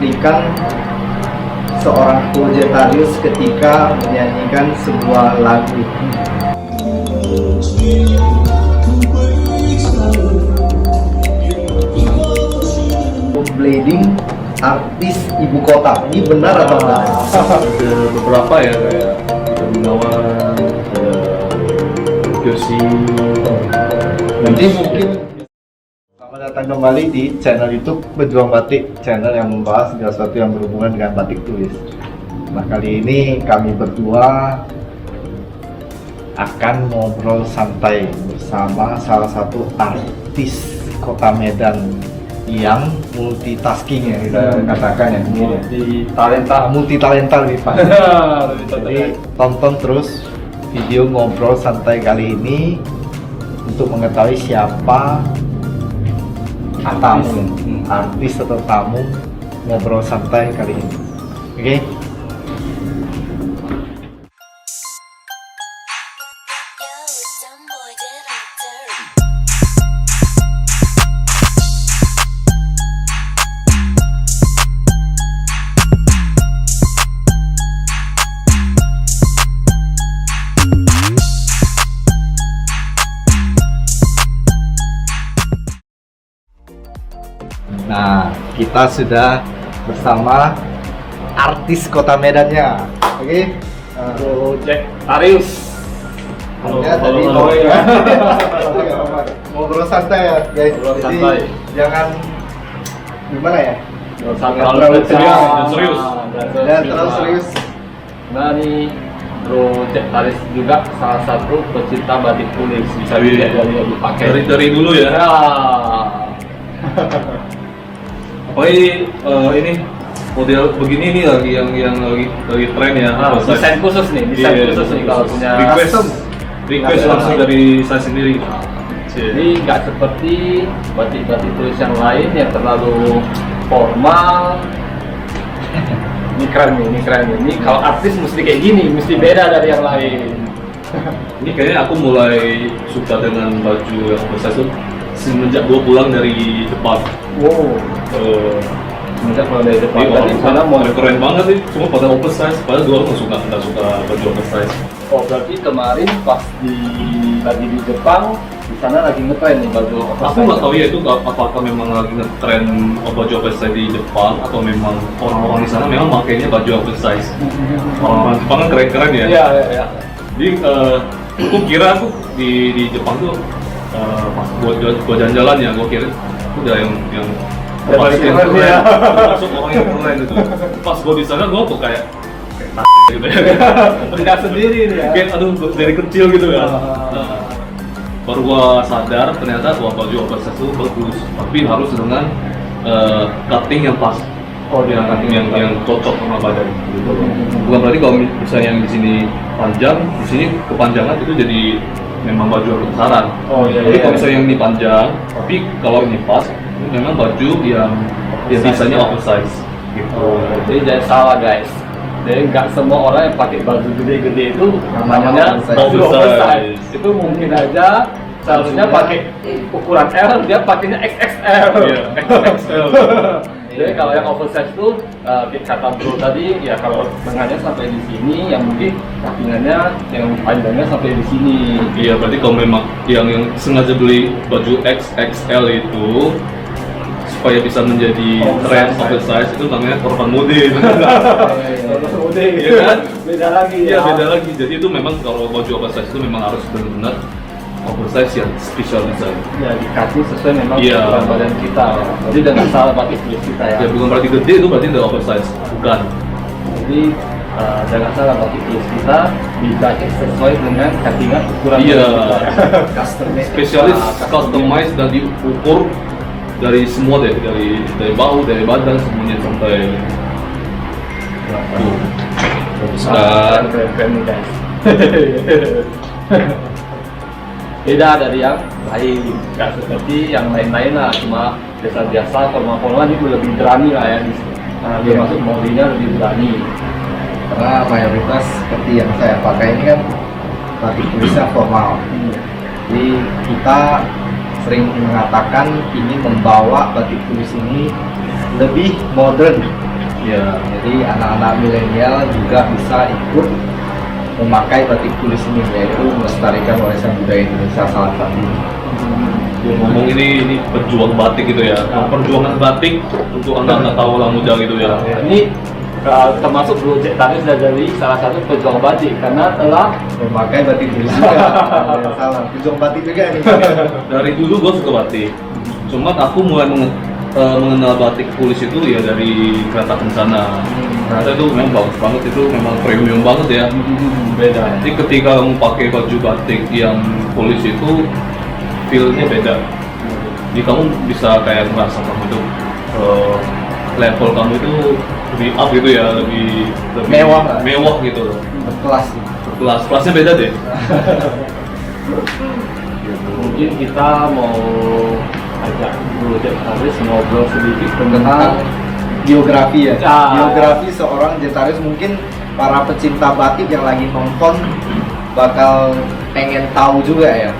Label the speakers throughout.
Speaker 1: cuplikan seorang Fugetarius ketika menyanyikan sebuah lagu. Blading artis ibu kota, ini benar atau enggak?
Speaker 2: Ada beberapa ya, kayak ada Gunawan, ada Josi.
Speaker 1: Nanti mungkin. Selamat datang kembali di channel YouTube Berjuang Batik, channel yang membahas segala sesuatu yang berhubungan dengan batik tulis. Nah, kali ini kami berdua akan ngobrol santai bersama salah satu artis Kota Medan yang multitasking ya kita katakan ya, multi talenta lebih pas. Jadi tonton terus video ngobrol santai kali ini untuk mengetahui siapa artis atau tamu ngobrol santai kali ini. Oke? Nah, kita sudah bersama artis Kota Medannya. Oke?
Speaker 2: Fugetarius.
Speaker 1: Ya, tadi ngobrol santai ya, guys.
Speaker 2: Ngobrol
Speaker 1: Jadi
Speaker 2: santai.
Speaker 1: jangan gimana ya?
Speaker 2: Terlalu serius.
Speaker 1: Dan terlalu serius.
Speaker 2: Nah, ini Fugetarius juga salah satu pecinta batik tulis. Bisa dilihat dari yang dipakai.
Speaker 3: Dari dulu ya.
Speaker 2: Ya.
Speaker 3: Oh ini model begini nih lagi yang lagi tren ya.
Speaker 2: Desain khusus nih, khusus nih kalau punya
Speaker 3: request langsung dari saya sendiri.
Speaker 2: Jadi nggak seperti batik-batik tulis yang lain yang terlalu formal. Ini keren nih. Ini kalau artis mesti kayak gini, mesti beda dari yang lain.
Speaker 3: Ini kayaknya aku mulai suka dengan baju yang oversize tuh semenjak gua pulang dari Jepang.
Speaker 2: Wow. Semenjak pulang dari Jepang. Tadi sana mau
Speaker 3: keren banget sih, cuma pada oversize. Padahal gua nggak suka baju oversize.
Speaker 2: Oh, berarti kemarin pas lagi di Jepang, di sana lagi ngetren nih baju oversize.
Speaker 3: Aku nggak tahu ya itu apakah memang lagi ngetren baju oversize di Jepang atau memang orang-orang di sana memang makainya baju oversize. Orang-orang Jepang kan keren-keren ya.
Speaker 2: Iya.
Speaker 3: Jadi aku kira aku di Jepang tuh pas gua jalan-jalan ya, gua kira udah yang
Speaker 2: paling keren ya.
Speaker 3: Masuk orang yang keren itu. Pas gua di sana gua kok kayak gitu ya.
Speaker 2: Tidak sendiri nih ya.
Speaker 3: Kayak aduh dari kecil gitu ya. Nah, baru gua sadar ternyata baju oversize itu bagus, tapi harus dengan cutting yang pas.
Speaker 2: Oh, dia
Speaker 3: Cutting yang cocok sama badan. Gitu. Bukan berarti kalau misalnya yang di sini panjang, di sini kepanjangan itu jadi memang baju yang besaran.
Speaker 2: Oh iya.
Speaker 3: Tapi kalau misalnya yang ini panjang, tapi kalau ini pas, itu memang baju yang desainnya oversize. Gitu.
Speaker 2: Jadi jangan salah guys. Jadi nggak semua orang yang pakai baju gede-gede itu namanya baju oversize. Itu mungkin aja seharusnya pakai ukuran L, dia pakainya XXL.
Speaker 3: Iya, XXL.
Speaker 2: Jadi kalau yang oversize itu kata bro tadi ya kalau tengahnya sampai di sini, yang mungkin sampingannya yang panjangnya sampai di sini.
Speaker 3: Iya, berarti kalau memang yang sengaja beli baju XXL itu supaya bisa menjadi tren oversize itu namanya korban mode.
Speaker 2: Mode gitu kan? Beda lagi.
Speaker 3: Iya, beda lagi. Jadi itu memang kalau baju oversize itu memang harus benar-benar oversize yang special design.
Speaker 2: Ya dikasih sesuai memang
Speaker 3: Iya.
Speaker 2: ukuran badan kita. Jadi dengan salah pakai tulis kita ya.
Speaker 3: Ya bukan berarti gede itu berarti udah oversize, bukan.
Speaker 2: Jadi jangan salah pakai tulis kita dipakai sesuai dengan cuttingan ukuran
Speaker 3: Iya.
Speaker 2: badan kita.
Speaker 3: Spesialis customize dan diukur dari semua deh, dari bahu, dari badan semuanya sampai tuh. Dan
Speaker 2: Keren nih guys. Beda dari yang lain, nggak seperti yang lain-lain lah, cuma biasa-biasa, formal-formal itu lebih berani lah ya. Dia masuk modinya lebih berani.
Speaker 1: Karena mayoritas seperti yang saya pakai ini kan batik tulisnya formal. Jadi kita sering mengatakan ingin membawa batik tulis ini lebih modern Ya, jadi anak-anak milenial juga bisa ikut memakai batik tulis ini, yaitu melestarikan warisan budaya Indonesia salah satunya.
Speaker 3: Ngomong ini perjuang batik gitu ya, perjuangan batik untuk anak-anak Tawala muda gitu ya.
Speaker 2: Ini termasuk Project Tari sudah jadi salah satu pejuang batik karena telah
Speaker 1: Memakai batik tulis juga. Salah, pejuang batik juga nih.
Speaker 3: Dari dulu gue suka batik, cuman aku mulai mengenal batik tulis itu ya dari Kereta Kencana. Ternyata itu memang bagus banget, itu memang premium banget ya.
Speaker 2: beda.
Speaker 3: Jadi ketika kamu pakai baju batik yang tulis itu feel-nya beda. Jadi kamu bisa kayak merasa kamu itu level kamu itu lebih up gitu ya, lebih mewah gitu loh.
Speaker 1: Berkelas.
Speaker 3: Kelasnya beda deh.
Speaker 2: Mungkin kita mau ajak Project Taris ngobrol sedikit tentang
Speaker 1: Biografi ya.
Speaker 2: Ah.
Speaker 1: Biografi seorang Jetaris, mungkin para pecinta batik yang lagi nonton bakal pengen tahu juga ya.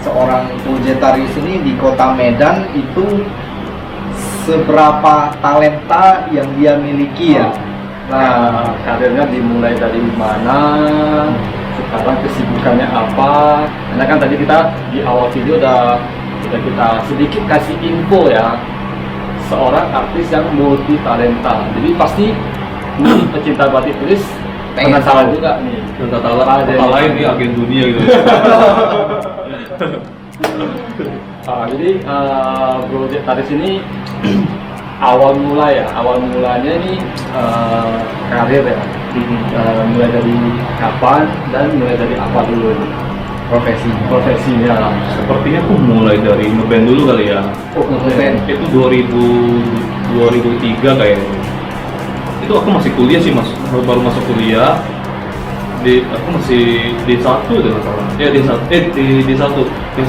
Speaker 1: Seorang Jetaris ini di kota Medan itu seberapa talenta yang dia miliki ya.
Speaker 2: Nah, karirnya dimulai dari mana, sekarang kesibukannya apa. Karena kan tadi kita di awal video udah kita sedikit kasih info ya, seorang artis yang multi talenta. Jadi pasti pecinta batik tulis penasaran juga nih.
Speaker 3: Dan kata lain nih agen dunia gitu.
Speaker 2: Jadi Project Taris ini awal mulanya ini karir ya. Mulai dari kapan dan mulai dari apa dulu nih? Profesinya.
Speaker 3: Sepertinya aku mulai dari ngeband dulu kali ya.
Speaker 2: Oh, ngeband.
Speaker 3: Itu 2003 kayaknya. Itu aku masih kuliah sih mas, baru masuk kuliah. Aku masih D1 dengan salah. Ya D1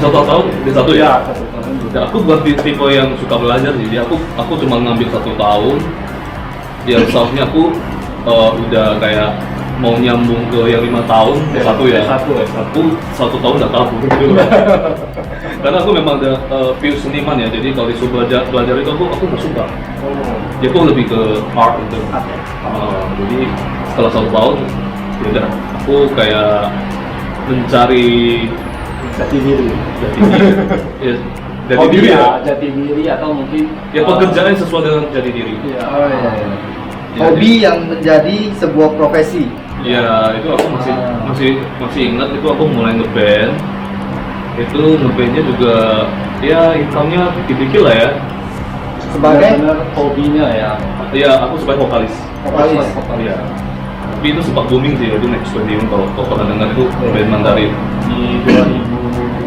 Speaker 3: tahun ya. Ya, aku buat tipe yang suka belajar sih. Jadi aku cuma ngambil 1 tahun. Yang South-nya aku udah kayak mau nyambung ke yang 5 tahun satu ya. Aku 1 tahun udah kabur gitu. Karena aku memang ada pure seniman ya. Jadi kalau disuruh belajar itu aku nggak suka. Jadi aku lebih ke art gitu. Jadi setelah 1 tahun ya udah aku kayak mencari
Speaker 2: Jati diri.
Speaker 3: Ya, jati
Speaker 2: Hobi
Speaker 3: diri ya.
Speaker 2: Jati diri atau mungkin
Speaker 3: Ya pekerjaan sesuai dengan jati diri.
Speaker 2: ya,
Speaker 1: Oh iya.
Speaker 3: Ya,
Speaker 1: Hobi yang menjadi sebuah profesi.
Speaker 3: Ya itu aku masih ingat itu aku mulai ngeband. Itu ngebandnya juga ya income-nya dikit-dikit lah ya.
Speaker 1: Sebagai
Speaker 2: benar hobinya ya.
Speaker 3: Ya aku sebagai vokalis.
Speaker 1: vokalis.
Speaker 3: Iya. Tapi itu sempat booming sih, itu Next 21 kalau pernah dengar itu band Mandarin
Speaker 2: Di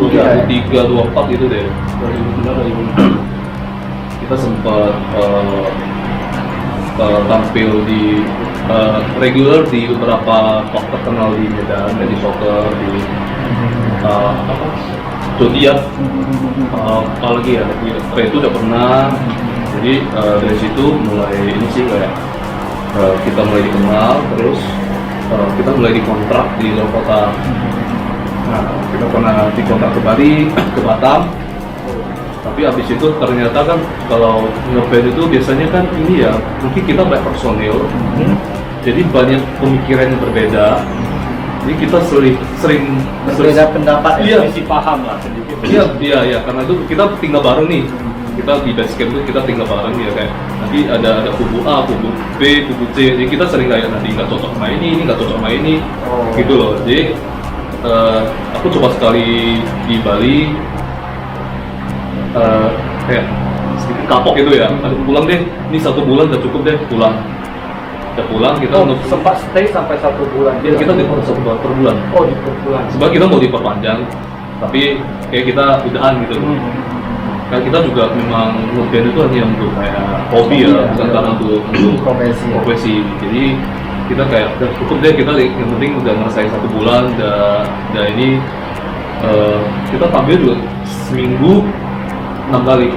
Speaker 3: 2003-2004 itu deh.
Speaker 2: 2003
Speaker 3: Kita sempat tampil di regular di beberapa klub terkenal di Medan, di soccer, di Zodiac, apalagi ya, itu udah pernah. Jadi dari situ mulai ini sih kayak kita mulai dikenal, terus kita mulai dikontrak di luar kota. Nah, kita pernah dikontrak ke Bali, ke Batam. Tapi abis itu ternyata kan kalau ngeband itu biasanya kan ini ya, mungkin kita banyak personil, jadi banyak pemikiran yang berbeda. Jadi kita sering
Speaker 1: Berbeda pendapat ya.
Speaker 3: Iya.
Speaker 2: Misi paham lah sedikit.
Speaker 3: Iya, karena itu kita tinggal bareng nih. Kita di base camp itu kita tinggal bareng ya kayak nanti ada kubu A, kubu B, kubu C. Jadi kita sering kayak nanti nggak cocok sama ini nggak cocok sama ini, gitu loh. Jadi aku coba sekali di Bali, kayak sedikit kapok gitu ya. Aduh pulang deh, ini 1 bulan udah cukup deh pulang. Udah pulang kita
Speaker 2: Sempat stay sampai 1 bulan.
Speaker 3: ya, kita di per bulan.
Speaker 2: Oh, di per bulan.
Speaker 3: Sebab kita mau diperpanjang, tapi kayak kita udahan gitu. Kan kita juga memang ngeband itu hanya untuk kayak hobi ya, bukan karena untuk profesi. Jadi kita kayak udah cukup deh, kita yang penting udah ngerasain 1 bulan, udah ini kita tampil juga seminggu 6 kali.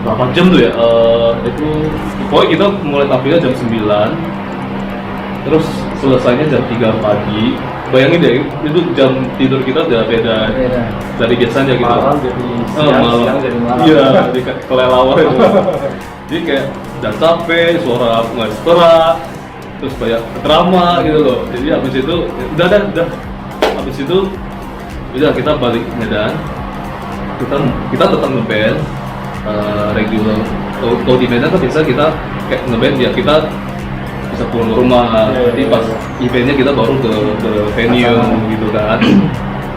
Speaker 3: 8 jam tuh ya, itu pokoknya kita mulai tampilnya jam 9, terus selesainya jam 3 pagi. Bayangin deh, itu jam tidur kita udah beda dari biasanya gitu.
Speaker 2: Malam jadi siang,
Speaker 3: Malam.
Speaker 2: siang jadi malam.
Speaker 3: Iya, jadi kelelawar itu. Jadi kayak udah capek, suara mengeras, terus banyak drama gitu loh. Jadi habis itu udah. Habis itu udah kita balik Medan. Kita tetap ngeband regular. Kalau di Medan kan biasa kita kayak ngeband ya kita bisa pulang ke rumah. Jadi pas eventnya kita baru ke venue gitu kan.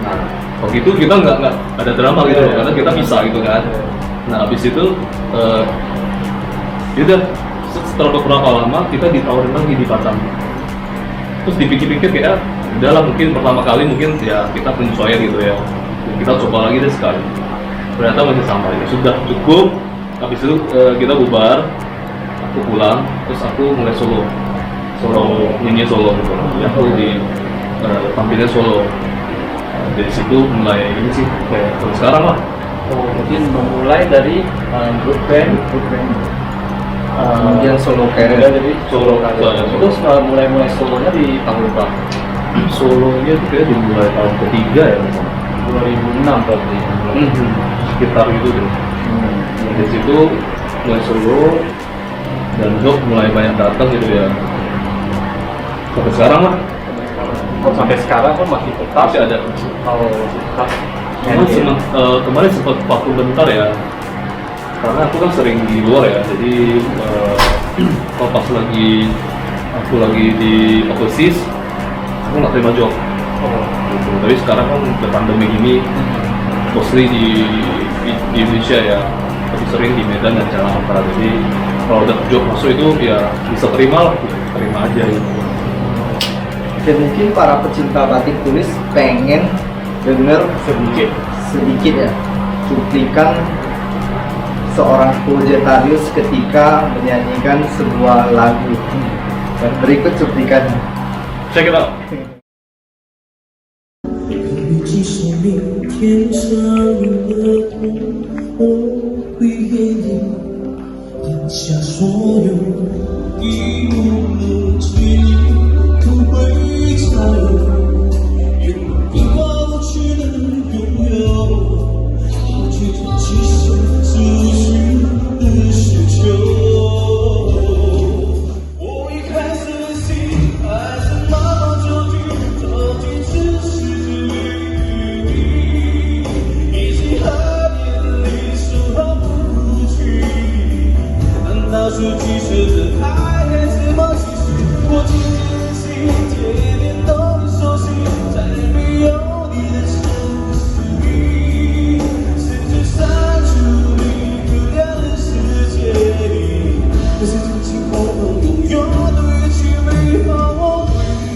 Speaker 3: Nah waktu itu kita nggak ada drama gitu loh, karena kita bisa gitu kan. Nah habis itu udah setelah beberapa lama kita ditawarin lagi di Batam. Terus dipikir-pikir kayak udahlah, mungkin pertama kali mungkin ya kita penyesuaian gitu ya. Kita coba lagi deh sekali. Ternyata masih sama ya, sudah cukup. Habis itu kita bubar, aku pulang, terus aku mulai solo nyanyi solo gitu. Ya, aku di tampilnya solo. Dari situ mulai ini sih kayak terus sekarang lah.
Speaker 2: Mungkin memulai dari grup band.
Speaker 1: Kemudian solo
Speaker 2: Ya,
Speaker 1: career.
Speaker 2: jadi solo karir. Terus mulai solonya di tahun berapa?
Speaker 3: Solonya tuh kayak dimulai tahun ketiga ya,
Speaker 2: 2006 berarti.
Speaker 3: sekitar itu deh. Dari situ mulai solo dan job mulai banyak datang gitu ya. Sampai sekarang lah
Speaker 2: Kok sampai sekarang kan masih tetap
Speaker 3: masih ada.
Speaker 2: kalau tetap
Speaker 3: Cuma kemarin sempat waktu bentar ya, karena aku kan sering di luar ya, jadi kalau pas aku lagi di overseas, aku nggak terima job. Gitu. Tapi sekarang kan udah pandemi ini, mostly di Indonesia ya, lebih sering di Medan dan Jakarta. Jadi kalau udah job masuk itu ya bisa terima lah, terima aja gitu.
Speaker 1: Dan mungkin para pecinta batik tulis pengen denger sedikit ya cuplikan seorang Kojetarius ketika menyanyikan sebuah lagu. Dan berikut cuplikannya.
Speaker 3: Check it out.
Speaker 4: 即使明天上了空，我会给你放下所有一无的记忆，都会残留，永远过去的拥有，我觉得只是自寻的需求。我一开始的心还是茫茫究竟只是那说几声的爱还是吗？其实我渐渐的心，渐渐都能熟悉，再没有你的城市里，甚至删除你可亮的世界里，可是曾经我们拥有的一切美好，我回忆，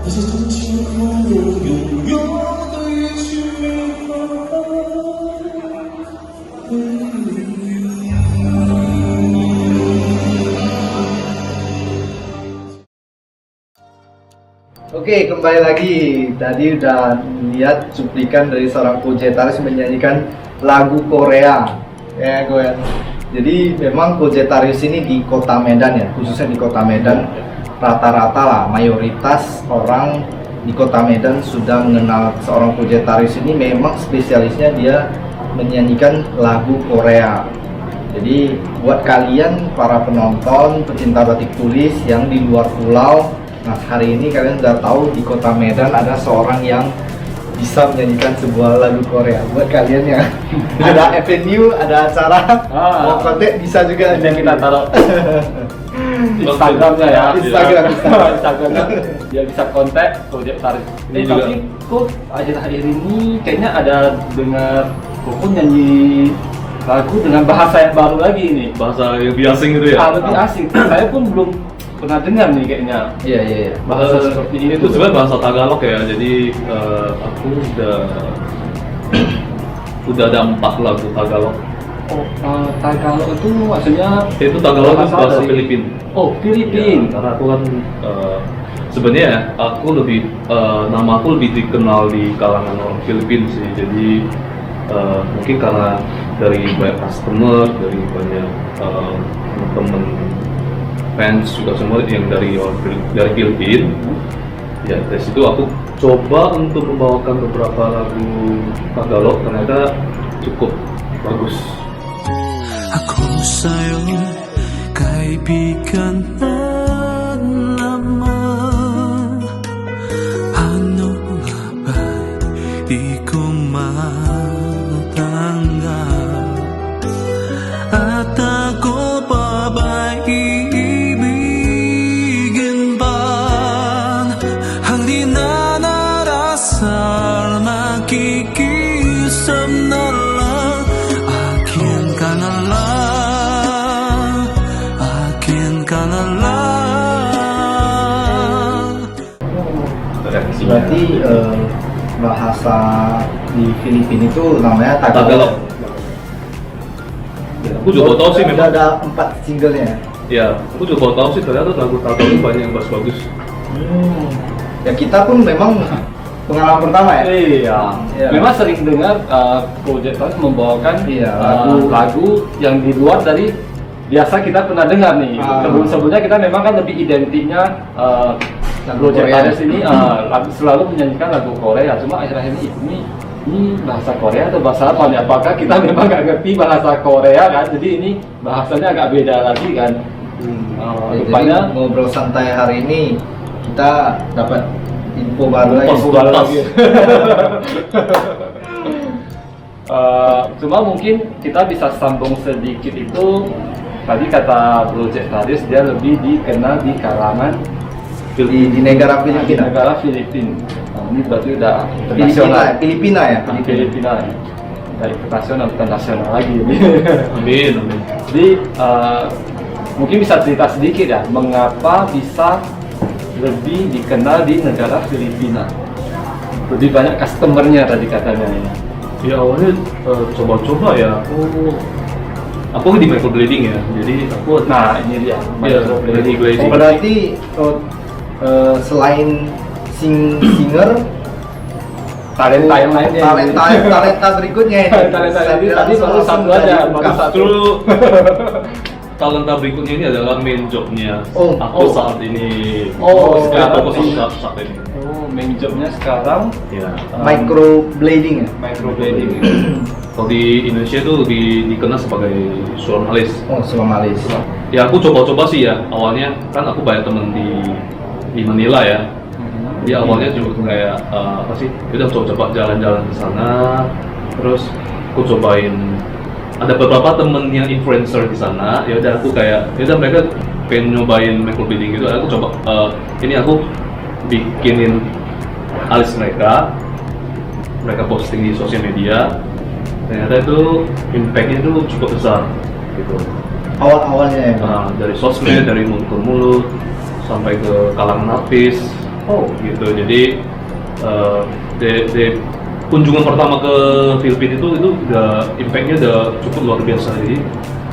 Speaker 4: 可是曾经我们拥有的一切美好。
Speaker 1: Oke, kembali lagi. Tadi udah lihat cuplikan dari seorang Kojetarius menyanyikan lagu Korea. Ya, gue. Jadi memang Kojetarius ini di kota Medan ya, khususnya di kota Medan rata-rata lah mayoritas orang di kota Medan sudah mengenal seorang Kojetarius ini. Memang spesialisnya dia menyanyikan lagu Korea. Jadi buat kalian para penonton pecinta batik tulis yang di luar pulau, nah hari ini kalian sudah tahu di kota Medan ada seorang yang bisa menyanyikan sebuah lagu Korea. Buat kalian yang ada venue, ada acara mau kontak bisa juga
Speaker 2: yang kita taruh Instagramnya ya. Instagramnya dia bisa kontak Kojetarius.
Speaker 3: Juga.
Speaker 2: Tapi kok akhir-akhir ini kayaknya ada dengar kok nyanyi lagu dengan bahasa yang baru lagi nih.
Speaker 3: Bahasa yang lebih asing gitu ya.
Speaker 2: Lebih asing. Saya pun belum pernah dengar nih kayaknya.
Speaker 1: Iya.
Speaker 2: Bahasa seperti ini
Speaker 3: Itu
Speaker 2: tuh
Speaker 3: sebenarnya bahasa Tagalog ya. Jadi aku udah ada 4 lagu Tagalog.
Speaker 2: Tagalog itu maksudnya
Speaker 3: Itu Tagalog itu bahasa
Speaker 2: dari-
Speaker 3: Filipin.
Speaker 2: Oh, Filipin.
Speaker 3: Ya, karena aku kan sebenarnya aku lebih nama aku lebih dikenal di kalangan orang Filipin sih. Jadi mungkin karena dari banyak customer, dari banyak teman-teman fans juga semua yang dari Filipin. Ya dari situ aku coba untuk membawakan beberapa lagu Tagalog, ternyata cukup bagus.
Speaker 4: Ako sa'yo kaibigan na naman. Ano nga ba di ko matanggap? At ako pa ba'y iibigin ba? Ang di na narasal makikisam na lang. Akin ka na lang, akin ka na lang.
Speaker 1: Berarti bahasa di Filipina itu namanya Tagalog.
Speaker 3: Ya, aku juga tahu sih memang.
Speaker 1: Ada 4 singlenya.
Speaker 3: Ya, aku juga tahu sih ternyata lagu Tagalog banyak yang bagus-bagus.
Speaker 1: Ya kita pun memang pengalaman pertama ya.
Speaker 2: Iya.
Speaker 1: Iya.
Speaker 2: Memang sering dengar Project Taris membawakan
Speaker 1: Iya,
Speaker 2: lagu yang di luar dari biasa kita pernah dengar nih. Sebelumnya kita memang kan lebih identiknya
Speaker 1: Lagu
Speaker 2: Project
Speaker 1: Korea.
Speaker 2: Taris ini selalu menyanyikan lagu Korea. Cuma akhir-akhir ini bahasa Korea atau bahasa apa nih? Apakah kita memang nggak ngerti bahasa Korea kan? Jadi ini bahasanya agak beda lagi kan.
Speaker 1: Ya,
Speaker 2: Rupanya
Speaker 1: jadi ngobrol santai hari ini kita dapat info baru lagi.
Speaker 2: info baru lagi. Cuma mungkin kita bisa sambung sedikit itu. Tadi kata Project Taris dia lebih dikenal di kalangan
Speaker 1: di negara
Speaker 2: di
Speaker 1: Filipina.
Speaker 2: negara Filipina. Ini berarti udah
Speaker 1: Filipina ya.
Speaker 2: Filipina ya. Dari internasional bukan nasional lagi.
Speaker 3: Amin, amin.
Speaker 2: Jadi mungkin bisa cerita sedikit ya, mengapa bisa lebih dikenal di negara Filipina? Lebih banyak customernya tadi katanya ya.
Speaker 3: Ya awalnya coba-coba ya, aku di microblading ya, jadi aku
Speaker 2: Nah ini dia.
Speaker 3: microblading.
Speaker 1: Oh, berarti selain singer,
Speaker 2: talenta yang lainnya.
Speaker 1: talenta berikutnya ini.
Speaker 2: Talenta ini tadi baru satu
Speaker 1: dari
Speaker 2: aja, baru
Speaker 1: buka.
Speaker 2: satu.
Speaker 3: Justru talenta berikutnya ini adalah main jobnya
Speaker 1: Oh.
Speaker 3: aku saat ini.
Speaker 2: Sekarang
Speaker 3: aku
Speaker 2: di-
Speaker 3: saat ini.
Speaker 2: Main jobnya sekarang
Speaker 3: Ya.
Speaker 1: Microblading ya.
Speaker 2: microblading.
Speaker 3: Kalau di Indonesia itu lebih dikenal sebagai jurnalis.
Speaker 1: Oh, Somalis.
Speaker 3: Ya aku coba-coba sih ya. Awalnya kan aku banyak temen di Manila ya. Jadi awalnya juga kayak apa sih? Udah coba jalan-jalan ke sana. Terus aku cobain. Ada beberapa temen yang influencer di sana. Ya udah aku kayak, ya udah mereka pengen nyobain microblading gitu. Aku coba ini aku bikinin alis mereka posting di sosial media. Ternyata itu impact-nya itu cukup besar gitu.
Speaker 1: Awalnya ya.
Speaker 3: Dari sosmed, dari mulut ke mulut sampai ke kalangan artis. Gitu. Jadi kunjungan pertama ke Filipina itu udah impact-nya udah cukup luar biasa. Jadi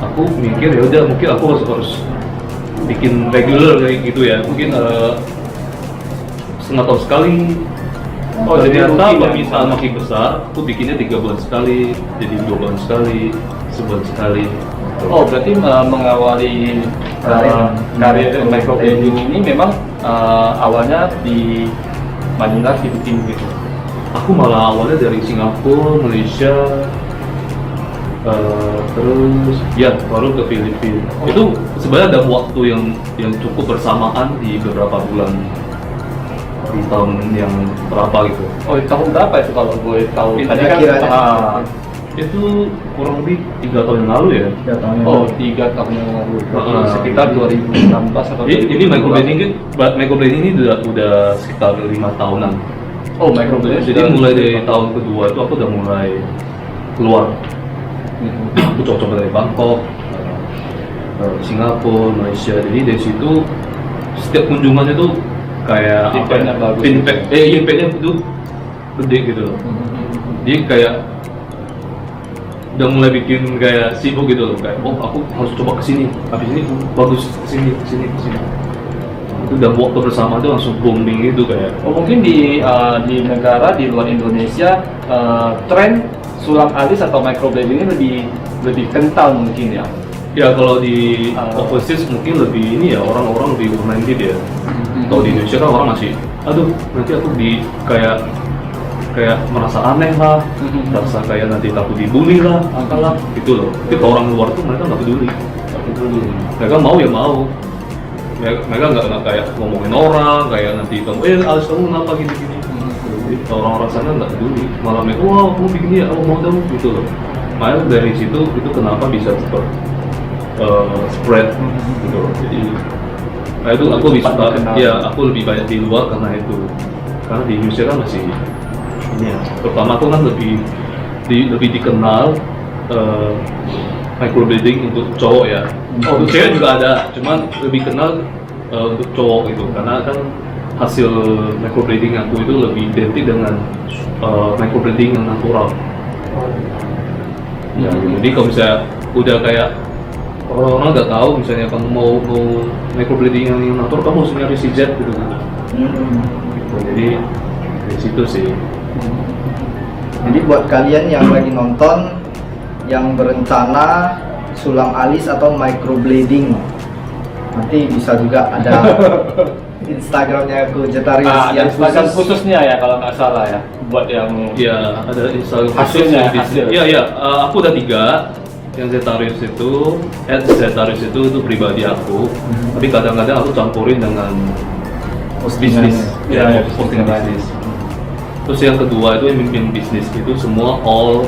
Speaker 3: aku mikir ya udah mungkin aku harus bikin regular kayak gitu ya. Mungkin setengah tahun sekali. Ternyata permintaan makin besar, aku bikinnya 3 bulan sekali, jadi 2 bulan sekali, sebulan sekali.
Speaker 2: Berarti mengawali karir microblading ini memang awalnya di Manila, Filipina gitu.
Speaker 3: Aku malah awalnya dari Singapura, Malaysia, terus ya baru ke Filipina. Itu sebenarnya ada waktu yang cukup bersamaan di beberapa bulan di tahun yang berapa gitu.
Speaker 2: Di tahun berapa itu kalau boleh tahu?
Speaker 3: Ini
Speaker 2: Tadi kan
Speaker 1: kira-kira.
Speaker 3: Itu kurang lebih 3 tahun yang lalu ya.
Speaker 1: 3 tahun yang lalu.
Speaker 2: 3 tahun yang lalu.
Speaker 3: Ah.
Speaker 2: Sekitar 2016 atau
Speaker 3: Ini microblading ini udah sekitar 5 tahunan.
Speaker 2: Microblading.
Speaker 3: Jadi mulai dari tahun kedua itu aku udah mulai keluar. Aku coba dari Bangkok, Singapura, Malaysia. Jadi dari situ setiap kunjungannya tuh kayak
Speaker 2: Impact-nya bagus.
Speaker 3: Impact-nya itu gede gitu loh. Jadi kayak udah mulai bikin kayak sibuk gitu loh, kayak aku harus coba kesini, habis ini bagus kesini. Itu udah waktu bersama tuh langsung booming gitu kayak.
Speaker 2: Mungkin di negara di luar Indonesia tren sulam alis atau microblading ini lebih kental mungkin ya.
Speaker 3: Ya kalau di overseas mungkin lebih ini ya, orang-orang lebih open-minded ya. Kalau di Indonesia kan orang masih aduh nanti aku kayak merasa aneh lah, rasa kayak nanti takut dibully lah, apalah gitu loh. Tapi kalau orang luar tuh mereka nggak peduli, mereka mau ya mau, mereka nggak kayak ngomongin orang, kayak nanti kamu alis kamu kenapa gini-gini. Jadi orang-orang sana nggak peduli, malah mereka wah kamu bikin ya, aku mau dong gitu loh. Makanya dari situ itu kenapa bisa cepat spread gitu loh. Jadi nah itu aku lebih suka, ya aku lebih banyak di luar karena itu, karena di Indonesia kan masih pertama aku kan lebih dikenal microblading untuk cowok ya. Untuk cewek juga ada, cuman lebih kenal untuk cowok gitu, karena kan hasil microblading aku itu lebih identik dengan microblading yang natural. Ya, jadi kalau misalnya udah kayak orang-orang nggak tahu misalnya kamu mau microblading yang natural, kamu harus nyari CZ gitu kan. Gitu, jadi dari situ sih.
Speaker 1: Jadi buat kalian yang lagi nonton, yang berencana sulam alis atau microblading, nanti bisa juga ada Instagramnya Cojetarius yang
Speaker 2: Instagram khususnya ya kalau nggak salah ya, buat yang
Speaker 3: Ya, ada Instagram
Speaker 2: Hasilnya,
Speaker 3: khusus.
Speaker 2: hasil.
Speaker 3: Iya, aku ada 3. Yang Zetarius itu, Zetarius itu pribadi aku. Tapi kadang-kadang aku campurin dengan bisnis.
Speaker 2: Ya,
Speaker 3: Postingan bisnis. Terus yang kedua itu yang bisnis itu semua all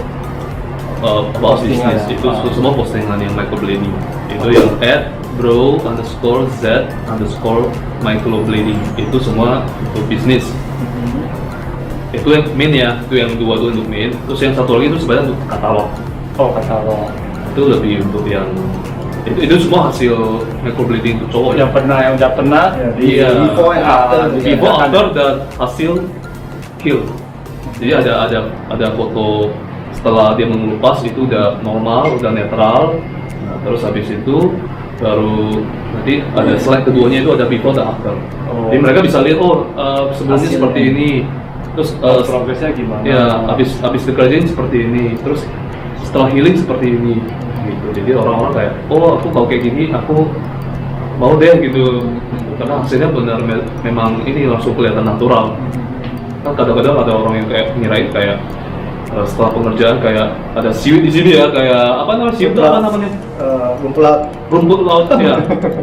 Speaker 3: about
Speaker 2: Postingan
Speaker 3: business.
Speaker 2: ya.
Speaker 3: Itu semua postingan yang microblading. Itu yang @bro_z_microblading. Itu semua untuk bisnis. Itu yang main ya, itu yang 2 itu untuk main. Terus yang satu lagi itu sebenarnya untuk katalog.
Speaker 2: oh katalog
Speaker 3: Itu lebih untuk yang itu semua hasil microblading untuk cowok ya.
Speaker 2: yang udah pernah
Speaker 3: Iya.
Speaker 1: before and after.
Speaker 3: Before, after, dan hasil kill. Jadi ada foto setelah dia mengelupas itu udah normal, udah netral. Nah, terus habis itu baru nanti ada slide keduanya itu ada before dan after. Jadi mereka bisa lihat sebelumnya
Speaker 1: Hasilnya.
Speaker 3: seperti ini. Terus
Speaker 2: progresnya gimana
Speaker 3: ya habis dikerjain seperti ini. Terus setelah healing seperti ini gitu. Jadi orang-orang kayak aku kalau kayak gini aku mau deh gitu, karena hasilnya benar memang ini langsung kelihatan natural. Kan kadang-kadang ada orang yang kayak ngirain kayak setelah pengerjaan kayak ada siwit di sini ya, kayak apa namanya siwit itu apa namanya, rumput laut ya,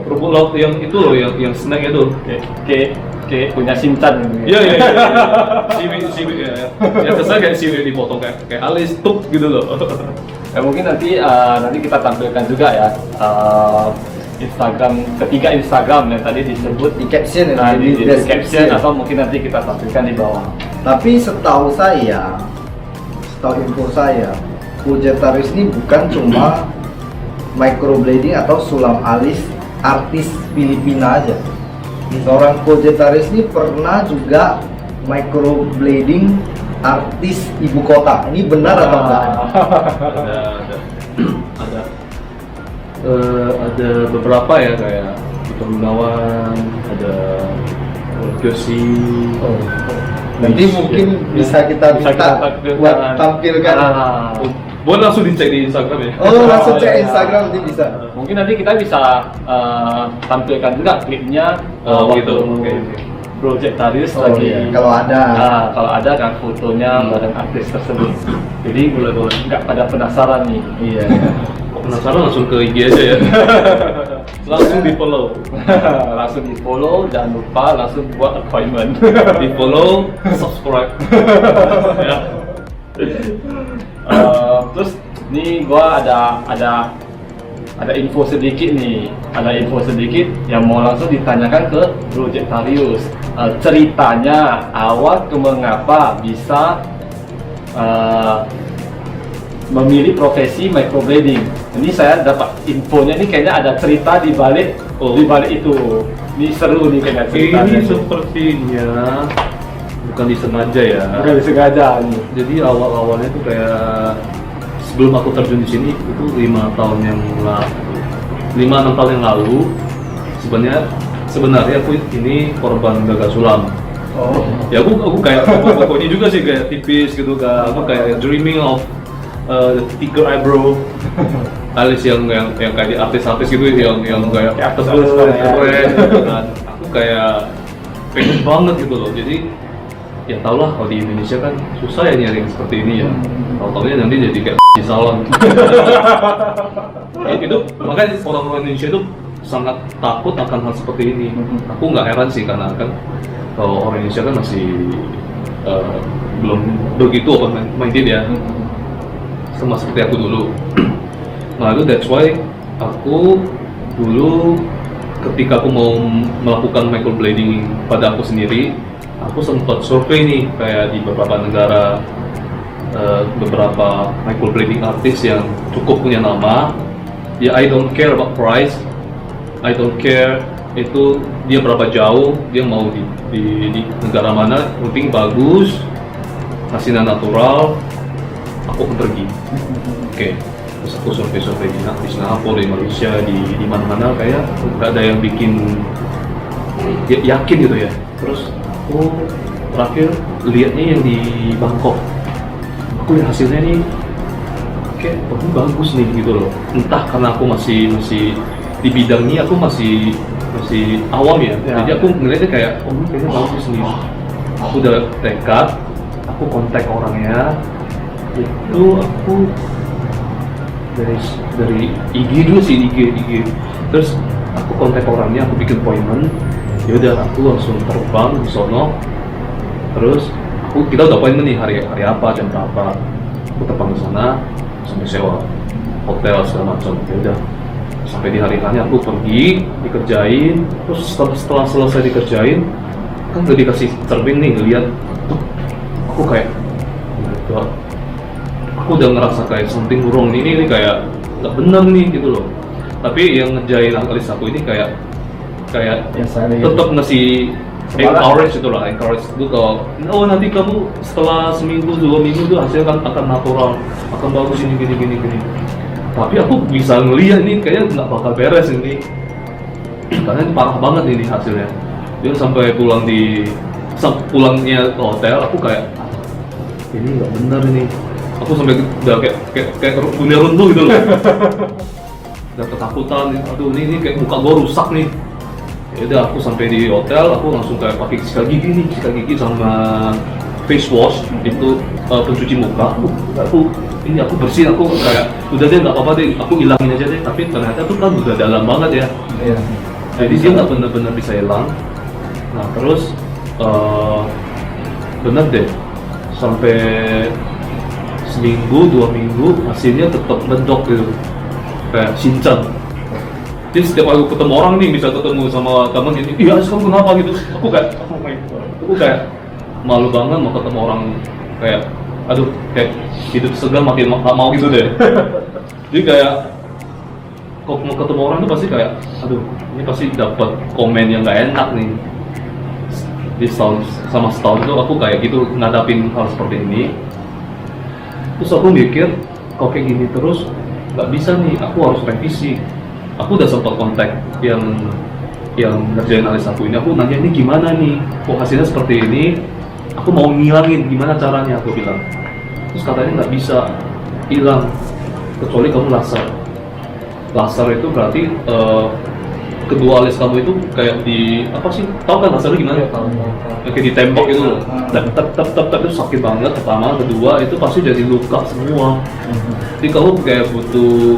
Speaker 3: rumput laut yang itu loh, yang snack itu.
Speaker 2: kayak punya Shinchan
Speaker 3: Iya, siwit ya. Ya kesan kayak siwit dipotong kayak alis tuk gitu loh.
Speaker 2: ya mungkin nanti kita tampilkan juga ya ketiga Instagram yang tadi disebut
Speaker 1: di caption ya,
Speaker 2: nah, di
Speaker 1: deskripsi.
Speaker 2: caption atau mungkin nanti kita tampilkan di bawah.
Speaker 1: Tapi setahu info saya, Cojetarius ini bukan cuma microblading atau sulam alis artis Filipina aja. Seorang Cojetarius ini pernah juga microblading artis ibu kota. Ini benar atau enggak?
Speaker 3: Ada beberapa ya, kayak Ito Gunawan, ada Josi.
Speaker 1: Nanti mungkin bisa kita minta buat tampilkan.
Speaker 3: Boleh langsung dicek di Instagram ya.
Speaker 1: Oh, langsung cek Instagram nanti bisa.
Speaker 2: Mungkin nanti kita bisa tampilkan juga klipnya
Speaker 3: Gitu. Oke.
Speaker 2: Cojetarius
Speaker 1: Oh,
Speaker 2: lagi.
Speaker 1: iya. Kalau ada.
Speaker 2: Nah, kalau ada kan fotonya bareng artis tersebut. Jadi boleh nggak pada penasaran nih.
Speaker 1: Iya.
Speaker 3: Penasaran langsung ke IG aja ya. Langsung di follow.
Speaker 2: Langsung di follow, jangan lupa langsung buat appointment.
Speaker 3: Di follow, subscribe. Ya.
Speaker 2: Terus nih gua ada info sedikit nih, yang mau langsung ditanyakan ke Cojetarius. Ceritanya awal mengapa bisa memilih profesi microblading. Ini saya dapat infonya nih, kayaknya ada cerita di balik itu. Ini seru nih kayaknya ceritanya.
Speaker 3: Ini sepertinya bukan disengaja ya.
Speaker 2: Bukan disengaja nih.
Speaker 3: Jadi awalnya tuh kayak sebelum aku terjun di sini itu 5-6 tahun yang lalu sebenarnya aku ini korban gagal sulam.
Speaker 1: Oh.
Speaker 3: Ya aku kayak pokoknya juga sih kayak tipis gitu kan. Aku kayak dreaming of thicker eyebrow, alis yang kayak artis-artis gitu, yang kayak
Speaker 2: Kayak
Speaker 3: tebel,
Speaker 2: artis-artis
Speaker 3: keren gitu kan. Aku kayak pengen banget gitu loh. Jadi ya tau lah kalau di Indonesia kan susah ya nyari yang seperti ini ya. Tahu-taunya nanti jadi kayak di salon. Itu makanya orang-orang Indonesia itu sangat takut akan hal seperti ini. Aku nggak heran sih karena kan kalau orang Indonesia kan masih belum begitu open-minded ya, sama seperti aku dulu. Nah itu that's why aku dulu ketika aku mau melakukan microblading pada aku sendiri, aku sempat survei nih kayak di beberapa negara, beberapa microblading artis yang cukup punya nama. Ya I don't care about price, I don't care itu dia berapa jauh, dia mau di negara mana, penting bagus, hasilnya natural, aku akan pergi. Oke. Terus aku survei di Singapura, di Malaysia, di mana-mana kayak nggak ada yang bikin yakin gitu ya. Terus aku terakhir lihatnya yang di Bangkok, aku lihat hasilnya nih kayak ini bagus nih gitu loh. Entah karena aku masih di bidang ini, aku masih awam ya. Jadi aku ngeliatnya kayak ini kayaknya bagus nih. Aku udah tekad, aku kontak orangnya, itu aku dari IG dulu sih, IG. Terus aku kontak orangnya, aku bikin appointment. Ya udah aku langsung terbang di sono. Terus kita udah appointment nih hari apa, jam berapa. Aku terbang ke sana sampai sewa hotel segala macam. Ya udah sampai di hari hanya aku pergi dikerjain. Terus setelah selesai dikerjain kan udah dikasih cermin nih ngeliat. Aku kayak aku udah ngerasa kayak something wrong ini kayak nggak bener nih gitu loh. Tapi yang ngerjain analis aku ini kayak tetap ngasih encourage itu lah, encourage itu kalau nanti kamu setelah seminggu 2 minggu tuh hasilnya akan natural, akan bagus ini gini. Tapi aku bisa ngeliat nih kayaknya nggak bakal beres ini, karena ini parah banget ini hasilnya. Dia sampai pulangnya ke hotel aku kayak ini nggak bener ini. Aku sampai udah kayak dunia runtuh gitu loh. Udah ketakutan, aduh ini kayak muka gue rusak nih. Ya udah aku sampai di hotel, aku langsung kayak pakai sikat gigi sama face wash itu pencuci muka. Aku bersihin, aku kayak udah deh nggak apa-apa deh, aku hilangin aja deh. Tapi ternyata tuh kan udah dalam banget ya. Iya. Jadi dia nggak benar-benar bisa hilang. Nah terus bener deh sampai seminggu 2 minggu hasilnya tetap mendok gitu kayak Shinchan. Jadi setiap aku ketemu orang nih, bisa ketemu sama temen ini, iya kamu kenapa gitu, aku kayak malu banget mau ketemu orang kayak aduh kayak hidup segan makin gak mau gitu deh. Jadi kayak kalau mau ketemu orang tuh pasti kayak aduh ini pasti dapat komen yang gak enak nih. Di setahun itu aku kayak gitu ngadapin hal seperti ini. Terus aku mikir, kalau kayak gini terus nggak bisa nih, aku harus revisi. Aku udah sempat kontak yang ngerjain analis aku ini, aku nanya ini gimana nih, kok hasilnya seperti ini, aku mau ngilangin, gimana caranya, aku bilang. Terus katanya nggak bisa hilang, kecuali kamu laser. Laser itu berarti kedua alis kamu itu kayak di apa sih? Tahu kan lasernya gimana? Kayak ditembak gitu loh. Dan tep itu sakit banget. Pertama, kedua itu pasti jadi luka semua. Jadi kamu kayak butuh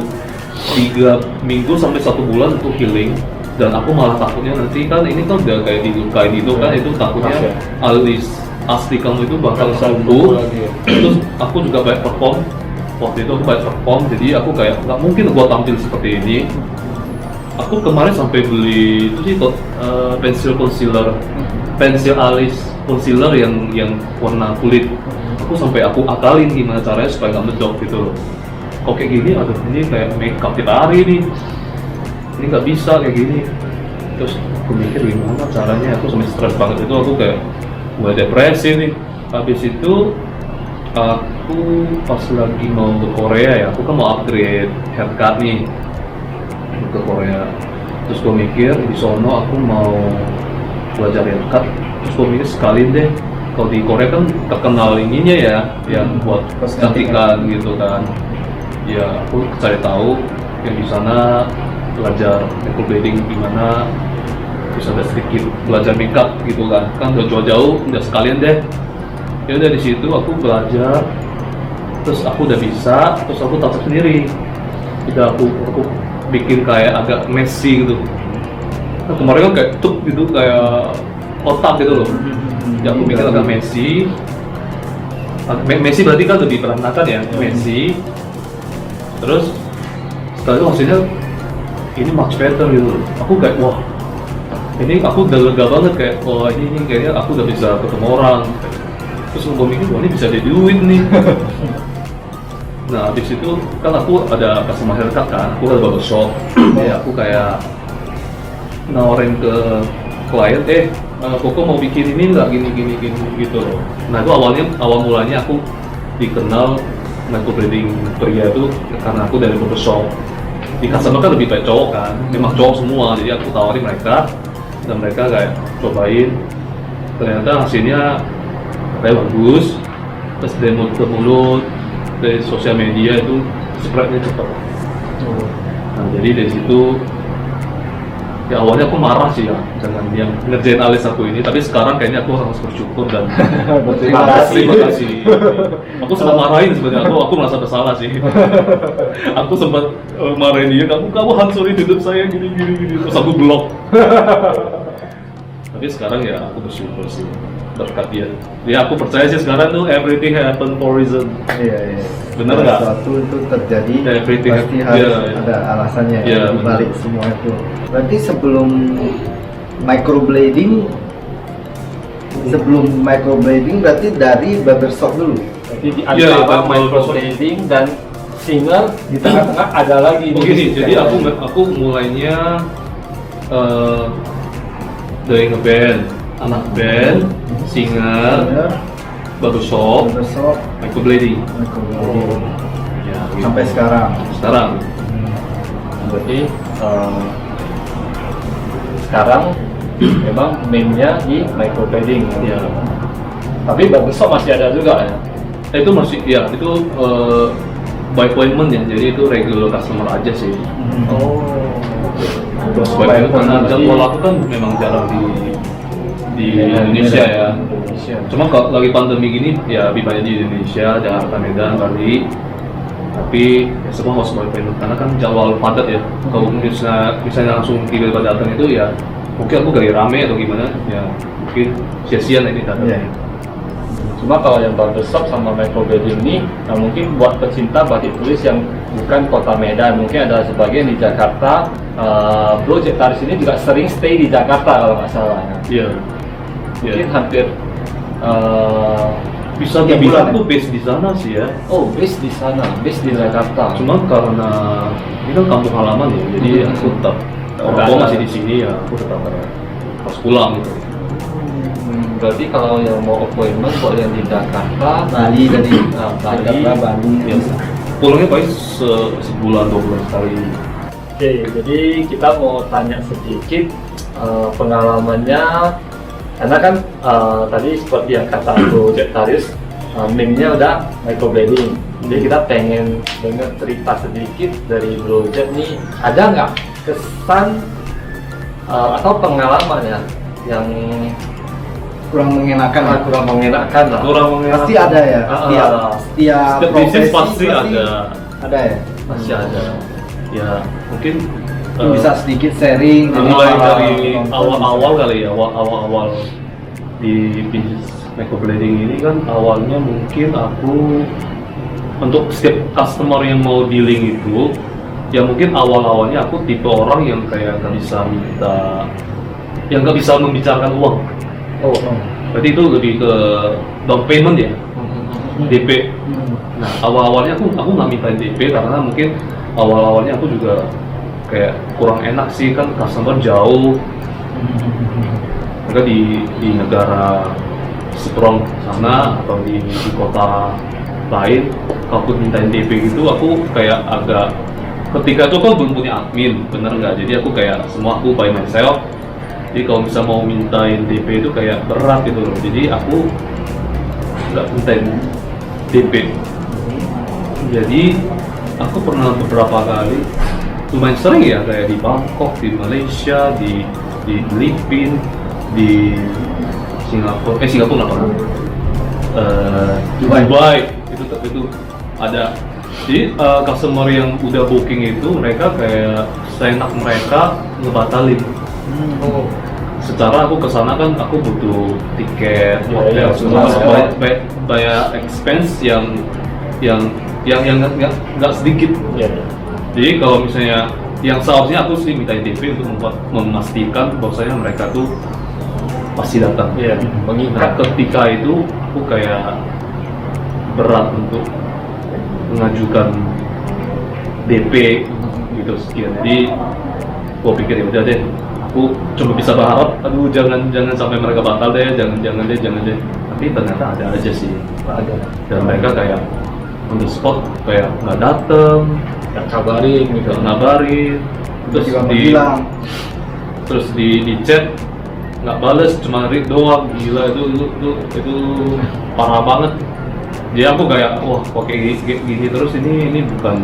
Speaker 3: 3 minggu sampai 1 bulan untuk healing. Dan aku malah takutnya nanti kan ini kan udah kayak dilukain itu kan, itu takutnya alis asli kamu itu bakal sembuh. Terus aku juga banyak perform. Waktu itu aku banyak perform, jadi aku kayak nggak mungkin gua tampil seperti ini. Aku kemarin sampai beli itu sih pensil alis concealer yang warna kulit. Aku sampai aku akalin gimana caranya supaya nggak medok gitu loh. Kok kayak gini, aduh ini kayak makeup tiap hari nih. Ini nggak bisa kayak gini. Terus aku mikir gimana caranya, aku sampai stres banget itu, aku kayak mulai depresi nih. Habis itu aku pas lagi mau ke Korea ya, aku kan mau upgrade haircut nih ke Korea. Terus gue mikir di sono aku mau belajar haircut. Terus gue mikir sekalian deh, kalau di Korea kan terkenal ininya ya, yang buat kecantikan gitu kan. Ya aku cari tahu yang di sana belajar microblading gimana. terus ada sedikit belajar makeup gitu kan udah jauh-jauh udah sekalian deh. Ya udah di situ aku belajar, terus aku udah bisa, terus aku tatap sendiri. Udah aku bikin kayak agak messy gitu. Nah, kemarin kan kayak tuk gitu, kayak otak gitu loh. Yang aku bikin agak messy. Messy berarti kan lebih berantakan ya, messy. Terus setelah itu hasilnya ini much better gitu loh. Aku kayak wah, ini aku udah lega banget kayak wah ini kayaknya aku udah bisa ketemu orang. Terus gue mikir wah ini bisa jadi duit nih. Nah habis itu kan aku ada customer haircut kan, aku ada barbershop. Ya aku kayak nawarin ke klien, Koko mau bikin ini nggak gini gitu loh. Nah itu awal mulanya aku dikenal microblading pria itu karena aku dari barbershop. Di customer kan lebih banyak cowok kan, memang cowok semua, jadi aku tawarin mereka dan mereka kayak cobain. Ternyata hasilnya kayak bagus, terus dari mulut ke mulut, dari sosial media itu spreadnya cepat. Nah jadi dari situ ya awalnya aku marah sih ya dengan yang ngerjain alis aku ini, tapi sekarang kayaknya aku harus bersyukur dan berterima kasih. Aku sempat marahin sebenarnya, aku merasa bersalah sih. Aku sempat marahin dia, kamu hancurin hidup saya gini, terus aku blok. Tapi sekarang ya aku bersyukur sih berkat dia. Ya aku percaya sih sekarang tuh everything happen for reason.
Speaker 1: Iya.
Speaker 3: Bener nggak?
Speaker 1: Sesuatu itu terjadi
Speaker 3: Everything
Speaker 1: pasti harus
Speaker 3: yeah.
Speaker 1: ada alasannya
Speaker 3: Yeah,
Speaker 1: di balik semua itu. Berarti sebelum microblading berarti dari barbershop dulu.
Speaker 2: Jadi di
Speaker 3: Iya,
Speaker 2: antara
Speaker 3: iya,
Speaker 2: microblading dan singer di tengah-tengah ada lagi.
Speaker 3: Begini, jadi aku mulainya dari ngeband, anak band, singer, barbershop, microblading. Ya, gitu.
Speaker 1: Sampai sekarang.
Speaker 2: Berarti sekarang memang mainnya di microblading.
Speaker 3: Ya.
Speaker 2: Tapi barbershop masih ada juga ya.
Speaker 3: Itu masih, ya itu by appointment ya, jadi itu regular customer aja sih.
Speaker 2: Oh.
Speaker 3: Terus by appointment karena jadwal aku kan memang jarang di Indonesia ya. Cuma kalau lagi pandemi gini ya lebih banyak di Indonesia, Jakarta, Medan, Bali. Tapi ya semua harus by appointment karena kan jadwal padat ya. Kalau misalnya langsung tiba-tiba datang itu ya mungkin aku gak rame atau gimana ya mungkin sia-sia ini datang.
Speaker 1: Iya.
Speaker 2: Cuma kalau yang barbershop sama microblading ini, nah mungkin buat pecinta batik tulis yang bukan kota Medan, mungkin ada sebagian di Jakarta. Bro Jack Taris ini juga sering stay di Jakarta kalau nggak salah.
Speaker 3: Iya.
Speaker 2: Mungkin hampir
Speaker 3: Bisa
Speaker 1: tiap
Speaker 3: dibilang
Speaker 1: bulan,
Speaker 3: tuh base di sana sih ya.
Speaker 2: oh base di sana, base di Jakarta.
Speaker 3: Cuma karena ini kan kampung halaman ya, jadi aku tetap orang tua masih di sini ya, aku tetap harus pulang gitu.
Speaker 2: Berarti kalau yang mau appointment buat yang di Jakarta,
Speaker 1: Bali dari
Speaker 2: Bali.
Speaker 1: Jakarta, Bali.
Speaker 3: Ya, pulangnya paling sebulan 2 bulan sekali.
Speaker 2: Oke, jadi kita mau tanya sedikit pengalamannya, karena kan tadi seperti yang kata Bro Jack Taris, meme-nya udah microblading. Jadi kita pengen dengar cerita sedikit dari Bro Jack nih, ada nggak kesan atau pengalaman ya yang
Speaker 1: kurang mengenakan lah.
Speaker 2: kurang mengenakan lah?
Speaker 1: Pasti ada ya. Setiap
Speaker 3: bisnis
Speaker 1: profesi
Speaker 3: pasti ada.
Speaker 1: Ada ya.
Speaker 3: Masih ada. Ya mungkin
Speaker 1: Mungkin bisa sedikit sharing. jadi
Speaker 3: mulai
Speaker 1: para
Speaker 3: dari
Speaker 1: penonton
Speaker 3: awal-awal
Speaker 1: bisa.
Speaker 3: kali ya, awal-awal di bisnis microblading ini kan awalnya mungkin aku untuk setiap customer yang mau dealing itu ya mungkin awal-awalnya aku tipe orang yang kayak nggak bisa membicarakan uang.
Speaker 2: Oh,
Speaker 3: Berarti itu lebih ke down payment ya, DP. Nah awal-awalnya aku nggak minta DP karena mungkin awal-awalnya aku juga kayak kurang enak sih, kan customer jauh, mereka di negara seberang sana atau di kota lain. Kalau aku mintain DP gitu aku kayak agak, ketika itu aku belum punya admin, bener nggak? Jadi aku kayak semua aku by myself. Jadi kalau bisa mau mintain DP itu kayak berat gitu loh. Jadi aku nggak mintain DP. Jadi aku pernah beberapa kali, lumayan sering ya, kayak di Bangkok, di Malaysia, di di Filipina, di Singapura nggak pernah. Dubai itu ada. Jadi customer yang udah booking itu mereka kayak seenak mereka ngebatalin. Secara aku kesana kan aku butuh tiket, hotel, semua bayar expense yang nggak sedikit. Jadi kalau misalnya yang seharusnya aku sih minta DP untuk memastikan bahwasanya mereka tuh pasti datang. Mengingat ketika itu aku kayak berat untuk mengajukan DP gitu sekian. Jadi gua pikir ya udah deh, aku cuma bisa berharap aduh jangan sampai mereka batal deh, jangan deh. Tapi ternyata ada aja sih. Dan mereka kayak on the spot kayak nggak dateng,
Speaker 2: nggak ngabarin,
Speaker 3: terus di chat nggak bales, cuma read doang. Gila, itu parah banget. Jadi aku kayak wah kok kayak gini terus, ini bukan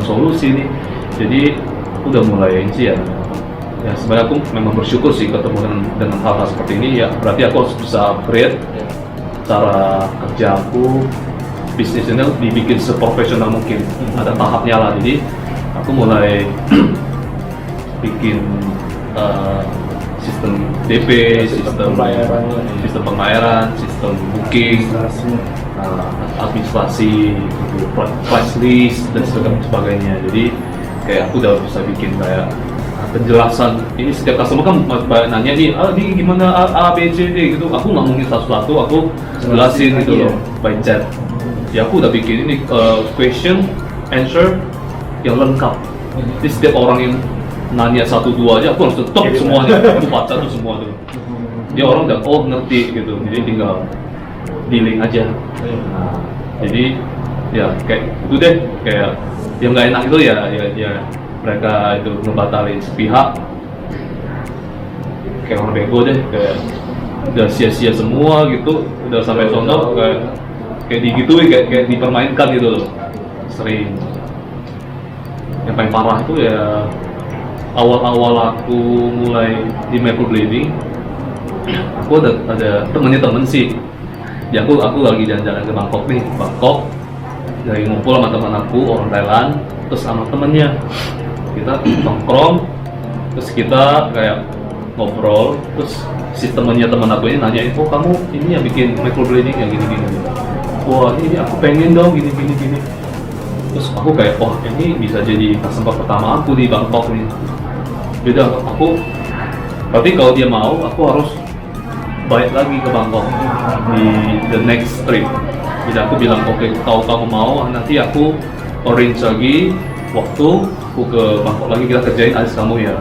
Speaker 3: solusi nih. Jadi aku udah mulai sih ya sebenarnya aku memang bersyukur sih ketemu dengan hal-hal seperti ini ya. Berarti aku harus bisa upgrade cara kerja aku, bisnisnya dibikin seprofesional mungkin. Ada tahapnya lah. Jadi aku mulai bikin sistem DP, sistem pembayaran, sistem booking, administrasi, price list dan sebagainya. Jadi kayak aku udah bisa bikin kayak penjelasan. Ini setiap customer kan nanya nih, ini gimana A, B, C, D gitu. Aku nggak mungkin satu-satu, aku jelasin gitu loh by chat. Ya aku udah bikin ini question, answer yang lengkap. Jadi setiap orang yang nanya 1-2 aja, aku harus stop semuanya, aku baca tuh semua tuh. Dia orang udah ngerti gitu, jadi tinggal dealing aja. Nah, jadi ya kayak itu deh, kayak yang nggak enak itu ya mereka itu ngebatalin sepihak, kayak orang bego deh, kayak udah sia-sia semua gitu, udah sampai sono kayak digituin, kayak dipermainkan gitu loh, sering. Yang paling parah itu ya awal-awal aku mulai di microblading, aku ada temen sih. Ya aku lagi jalan-jalan ke Bangkok, lagi ngumpul sama teman aku orang Thailand, terus sama temennya kita nongkrong, terus kita kayak ngobrol, terus si temennya teman aku ini nanya, oh kamu ini yang bikin microblading yang gini. Wah ini aku pengen dong gini. Terus aku kayak, wah ini bisa jadi customer pertama aku di Bangkok nih. Beda aku, berarti kalau dia mau, aku harus balik lagi ke Bangkok di the next trip. Jadi aku bilang, oke, kalau kamu mau, nanti aku arrange lagi waktu aku ke Bangkok lagi, kita kerjain alis kamu ya.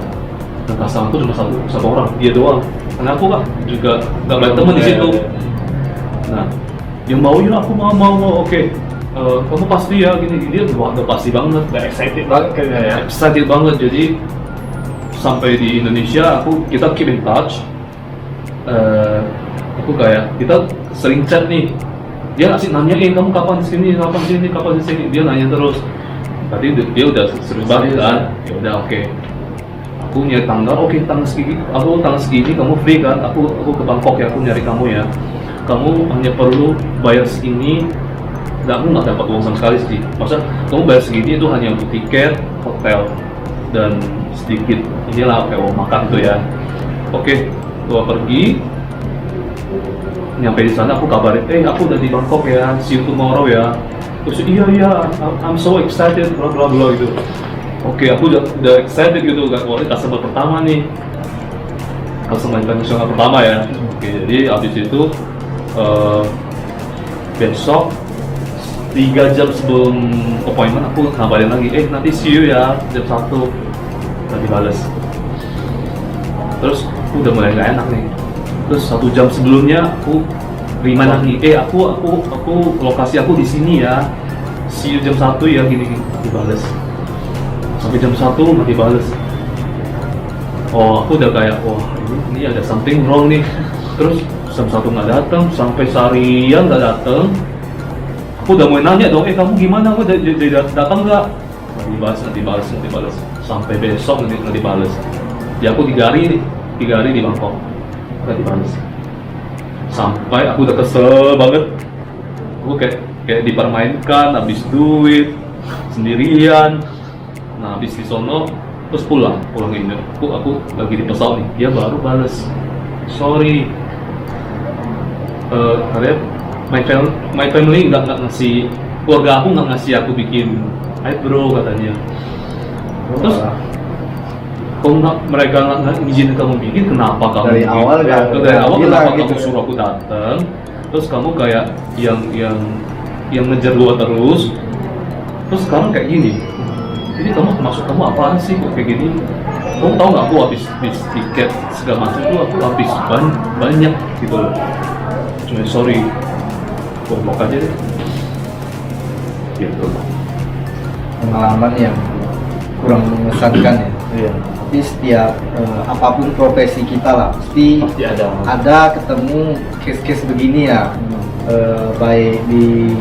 Speaker 3: Dan customer itu cuma satu orang, dia doang. Karena aku kan juga nggak banyak teman di situ. Nah, yang mau ya aku mau, oke. Kamu pasti ya gini dia udah pasti banget,
Speaker 2: udah excited banget kayaknya ya.
Speaker 3: Excited banget. Jadi sampai di Indonesia kita keep in touch. Aku kayak kita sering chat nih. Dia asik nanyain kamu kapan di sini. Dia nanya terus. Tadi dia udah serius banget kan. Ya udah oke. Aku nyari tanggal, tanggal segini kamu free kan? Aku ke Bangkok ya, aku nyari kamu ya. Kamu hanya perlu bayar segini. Aku nggak dapat uang sama sekali sih. Maksudnya kamu bayar segini itu hanya untuk tiket, hotel, dan sedikit inilah kayak uang makan tuh ya. Oke, gua pergi. Nyampe di sana aku kabarin, aku udah di Bangkok ya, see you tomorrow ya. Terus iya, I'm so excited, bla gitu. Oke, aku udah excited gitu kan. Wah, ini customer pertama nih, customer internasional pertama ya. Oke, jadi abis itu besok 3 jam sebelum appointment aku ngabarin lagi, nanti see you ya jam 1. Nanti bales. Terus aku udah mulai gak enak nih. Terus 1 jam sebelumnya aku remind lagi, aku lokasi aku di sini ya, see you jam 1 ya gini dibales. Sampai jam 1 masih bales. Oh, aku udah kayak wah ini ada something wrong nih. Terus jam 1 nggak datang, sampai seharian nggak datang. Aku udah mau nanya dong, kamu gimana? Aku datang nggak? Nanti balas. Sampai besok nanti balas. Ya aku 3 hari di Bangkok, nggak dibalas. Sampai aku udah kesel banget. Aku kayak dipermainkan, habis duit sendirian. Nah habis di sono terus pulang ke Indo. Aku lagi di pesawat nih, dia baru balas, sorry, katanya my family nggak ngasih, keluarga aku nggak ngasih aku bikin eyebrow katanya. Terus kalau mereka nggak izinin kamu bikin, kenapa kamu
Speaker 1: Dari
Speaker 3: bikin?
Speaker 1: awal nggak
Speaker 3: kenapa
Speaker 1: bilang
Speaker 3: kamu
Speaker 1: gitu.
Speaker 3: suruh aku datang, terus kamu kayak yang ngejar gua terus sekarang kayak gini. Jadi maksud kamu apaan sih kok kayak gini? Kamu tahu nggak, aku habis tiket segala macam itu aku habis banyak gitu loh. Cuma sorry, goblok aja deh. Gitu.
Speaker 1: Pengalaman yang kurang mengesankan ya.
Speaker 2: Iya.
Speaker 1: Tapi setiap apapun profesi kita lah, pasti
Speaker 2: Pasti ada.
Speaker 1: ketemu case-case begini ya. Baik di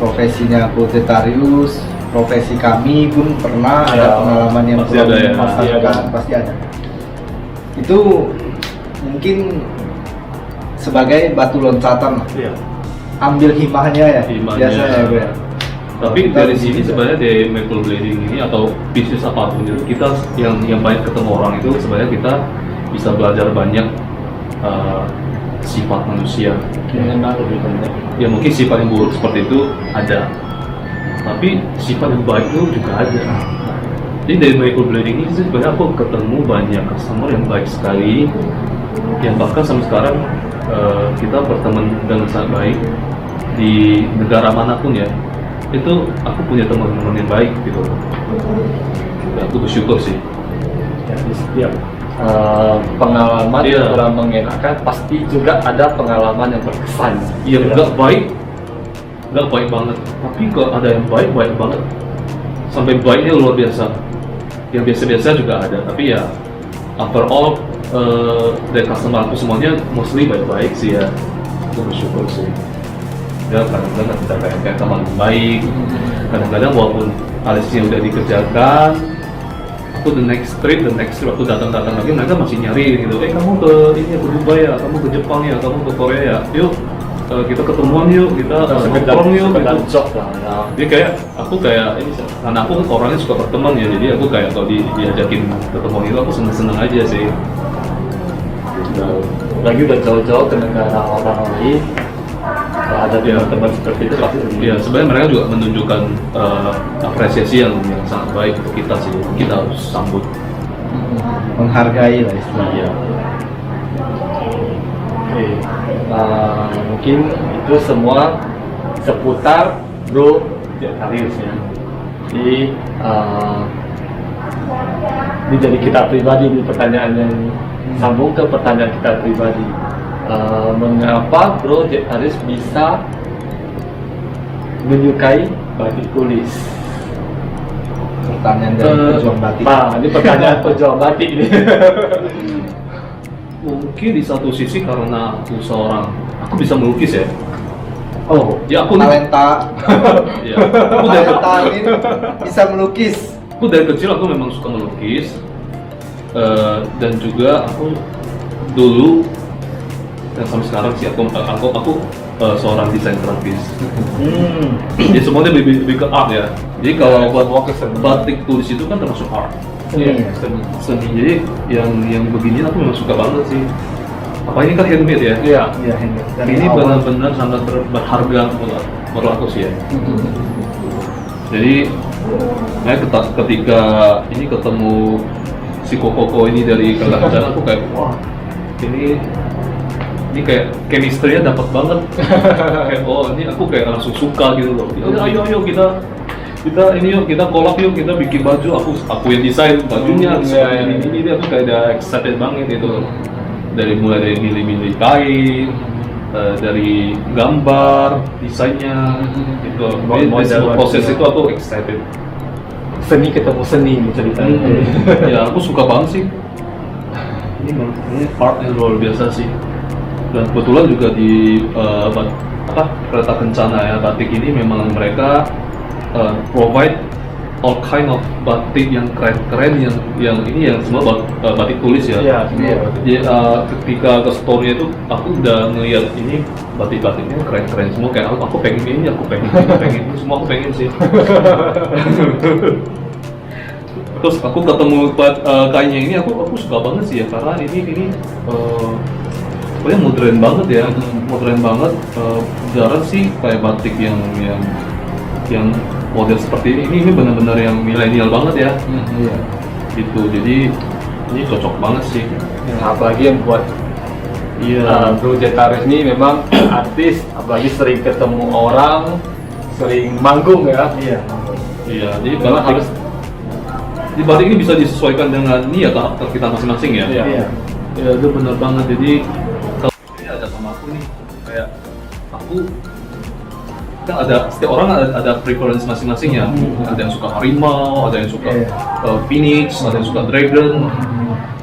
Speaker 1: profesinya proletarius, profesi kami pun pernah ada
Speaker 2: Ya,
Speaker 1: pengalaman yang
Speaker 3: pasti
Speaker 1: kurang
Speaker 3: ada ya.
Speaker 1: mengesankan, pasti ada. Itu mungkin sebagai batu loncatan lah.
Speaker 2: Iya.
Speaker 1: Ambil hikmahnya ya,
Speaker 3: Hikmahnya.
Speaker 1: biasanya gue.
Speaker 3: Tapi dari sini sebenarnya di maple blading ini atau bisnis apapun itu, kita yang banyak ketemu orang itu sebenarnya kita bisa belajar banyak sifat manusia.
Speaker 2: Mengenal lebih banyak.
Speaker 3: Ya mungkin sifat yang buruk seperti itu ada, tapi sifat yang baik itu juga ada. Jadi dari maple blading ini sebenarnya aku ketemu banyak customer yang baik sekali, yang bahkan sampai sekarang kita berteman dengan sangat baik di negara manapun ya. Itu aku punya teman-teman yang baik gitu. Ya, aku bersyukur sih.
Speaker 2: Ya, di setiap pengalaman
Speaker 3: Iya.
Speaker 2: yang kurang mengenakan pasti juga ada pengalaman yang berkesan.
Speaker 3: Yang nggak baik banget. Tapi kalau ada yang baik banget. Sampai baiknya luar biasa. Yang biasa-biasa juga ada. Tapi ya overall dari customer aku semuanya mostly baik-baik sih ya. Aku bersyukur sih. Ya kadang-kadang kita kayak teman baik. Kadang-kadang walaupun alisnya udah dikerjakan, aku the next trip aku datang lagi, mereka masih nyari gitu. Kamu ke ini ke Dubai ya, kamu ke Jepang ya, kamu ke Korea ya. Yuk kita ketemuan yuk, kita nongkrong yuk gitu.
Speaker 2: Job lah ya.
Speaker 3: Jadi kayak aku kayak ini, karena aku orangnya suka berteman ya, jadi aku kayak kalau diajakin ketemuan itu aku seneng-seneng aja sih.
Speaker 2: Lagi udah jauh-jauh ke negara orang lain, kalau ada teman-teman seperti itu pasti
Speaker 3: Ya sebenarnya mereka juga menunjukkan apresiasi yang sangat baik untuk kita sih, kita harus sambut.
Speaker 1: Menghargai lah istilahnya.
Speaker 2: Iya. Oke, mungkin itu semua seputar Bro Darius ya. Jadi ini dari kita pribadi, ini pertanyaan yang sambung ke pertanyaan kita pribadi. Mengapa Bro Darius bisa menyukai batik tulis?
Speaker 1: Pertanyaan dari pejuang batik.
Speaker 2: Nah, ini pertanyaan pejuang batik ini.
Speaker 3: Mungkin di satu sisi karena aku bisa melukis ya.
Speaker 1: Oh,
Speaker 3: Ya aku
Speaker 1: talenta.
Speaker 3: ya, aku dari,
Speaker 1: Talenta ini bisa melukis.
Speaker 3: aku dari kecil aku memang suka melukis. Dan juga aku dulu dan sampai sekarang sih aku seorang desain grafis. Jadi semuanya lebih ke art ya. Jadi kalau buat batik tulis itu kan termasuk art.
Speaker 1: Seni.
Speaker 3: Seni. Jadi yang beginian aku memang suka banget sih. Apa ini kan handmade ya?
Speaker 2: Iya.
Speaker 1: Iya, ini. Dari
Speaker 3: Ini
Speaker 1: awal.
Speaker 3: benar-benar sangat berharga menurut aku sih ya. Jadi ketika ini ketemu si Koko ini dari Kalimantan, aku kayak wah ini kayak chemistry-nya dapat banget. Kayak oh ini aku kayak langsung suka gitu loh. Ya, ayo kita ini yuk, kita collab yuk, kita bikin baju. Aku yang desain bajunya. Ini aku kayak udah excited banget gitu loh. Mulai dari milih-milih kain, dari gambar, desainnya, gitu. Jadi semua proses itu aku excited.
Speaker 2: Seni ketemu seni nih ceritanya.
Speaker 3: Ya aku suka banget sih. Ini art yang luar biasa sih. Dan kebetulan juga di kereta kencana ya batik ini memang mereka provide all kind of batik yang keren-keren yang ini yang semua batik tulis ya.
Speaker 2: Iya,
Speaker 3: Jadi ketika ke store itu aku udah ngeliat ini batik-batiknya keren-keren semua, kayak aku pengen ini, aku pengen ini, semua aku pengen sih. Terus aku ketemu kainnya ini, aku suka banget sih ya, karena ini pokoknya modern banget ya, modern banget. Jarang sih kayak batik yang model seperti ini benar-benar yang milenial banget ya.
Speaker 1: Iya.
Speaker 3: Gitu, jadi ini cocok banget sih.
Speaker 2: Apalagi yang buat Bro Jetaris ini memang artis, apalagi sering ketemu orang, sering manggung ya.
Speaker 3: Iya, jadi
Speaker 2: Memang harus
Speaker 3: di batik ini bisa disesuaikan dengan ini ya karakter kita masing-masing ya.
Speaker 2: Iya.
Speaker 3: Ya itu benar banget. Jadi kalau ini ada sama aku nih, kayak aku kan setiap orang ada preference masing-masing ya. Ada yang suka harimau, ada yang suka phoenix, ada yang suka dragon.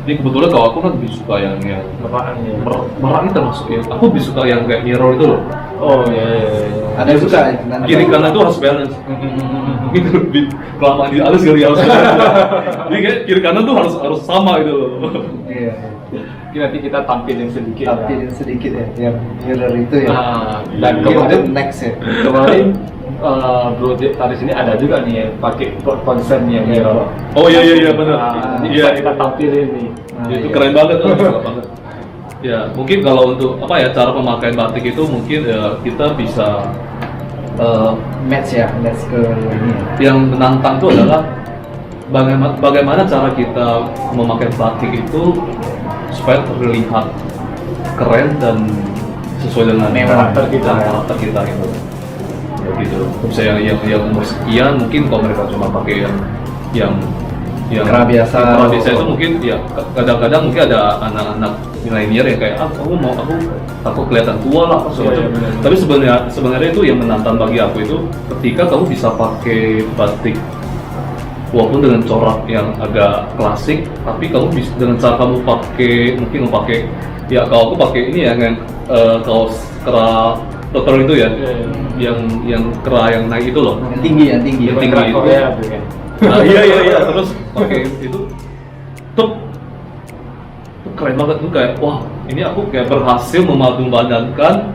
Speaker 3: Jadi kebetulan kalau aku kan lebih suka yang merak ini termasuk ya. Aku lebih suka yang kayak mirror itu loh.
Speaker 2: Oh iya.
Speaker 1: Ada yang suka
Speaker 3: Kiri kanan itu harus balance. Mungkin lebih kelamaan di atas kali harus. Jadi kayak kiri kanan tuh harus sama gitu loh.
Speaker 1: Iya.
Speaker 2: Nanti kita tampilin sedikit.
Speaker 1: Sedikit ya, yang mirror itu ya.
Speaker 2: Dan
Speaker 1: Kemarin next ya.
Speaker 2: kemarin Bro Jetaris ini ada juga nih yang pakai konsep yang mirror.
Speaker 3: Oh iya benar.
Speaker 2: Ini
Speaker 3: Iya,
Speaker 2: bisa kita tampilin nih.
Speaker 3: itu keren banget, suka banget. Ya mungkin kalau untuk cara pemakaian batik itu mungkin kita bisa
Speaker 1: Match ke ini.
Speaker 3: yang menantang itu adalah bagaimana cara kita memakai batik itu supaya terlihat keren dan sesuai dengan karakter kita gitu. Ya gitu. Misalnya yang umur sekian mungkin kalau mereka cuma pakai yang
Speaker 1: Kera biasa
Speaker 3: itu mungkin ya kadang-kadang mungkin ada anak-anak milenial yang kayak aku kelihatan tua lah apa segala macam. Tapi sebenarnya itu yang menantang bagi aku itu ketika kamu bisa pakai batik walaupun dengan corak yang agak klasik, tapi kamu bisa dengan cara kamu pakai ya kalau aku pakai ini ya yang kaos kera dokter itu ya, yang kera yang naik itu loh,
Speaker 1: Yang tinggi
Speaker 3: yang tinggi itu. Nah, iya terus pakai itu tuh keren banget tuh, kayak wah ini aku kayak berhasil memadupadankan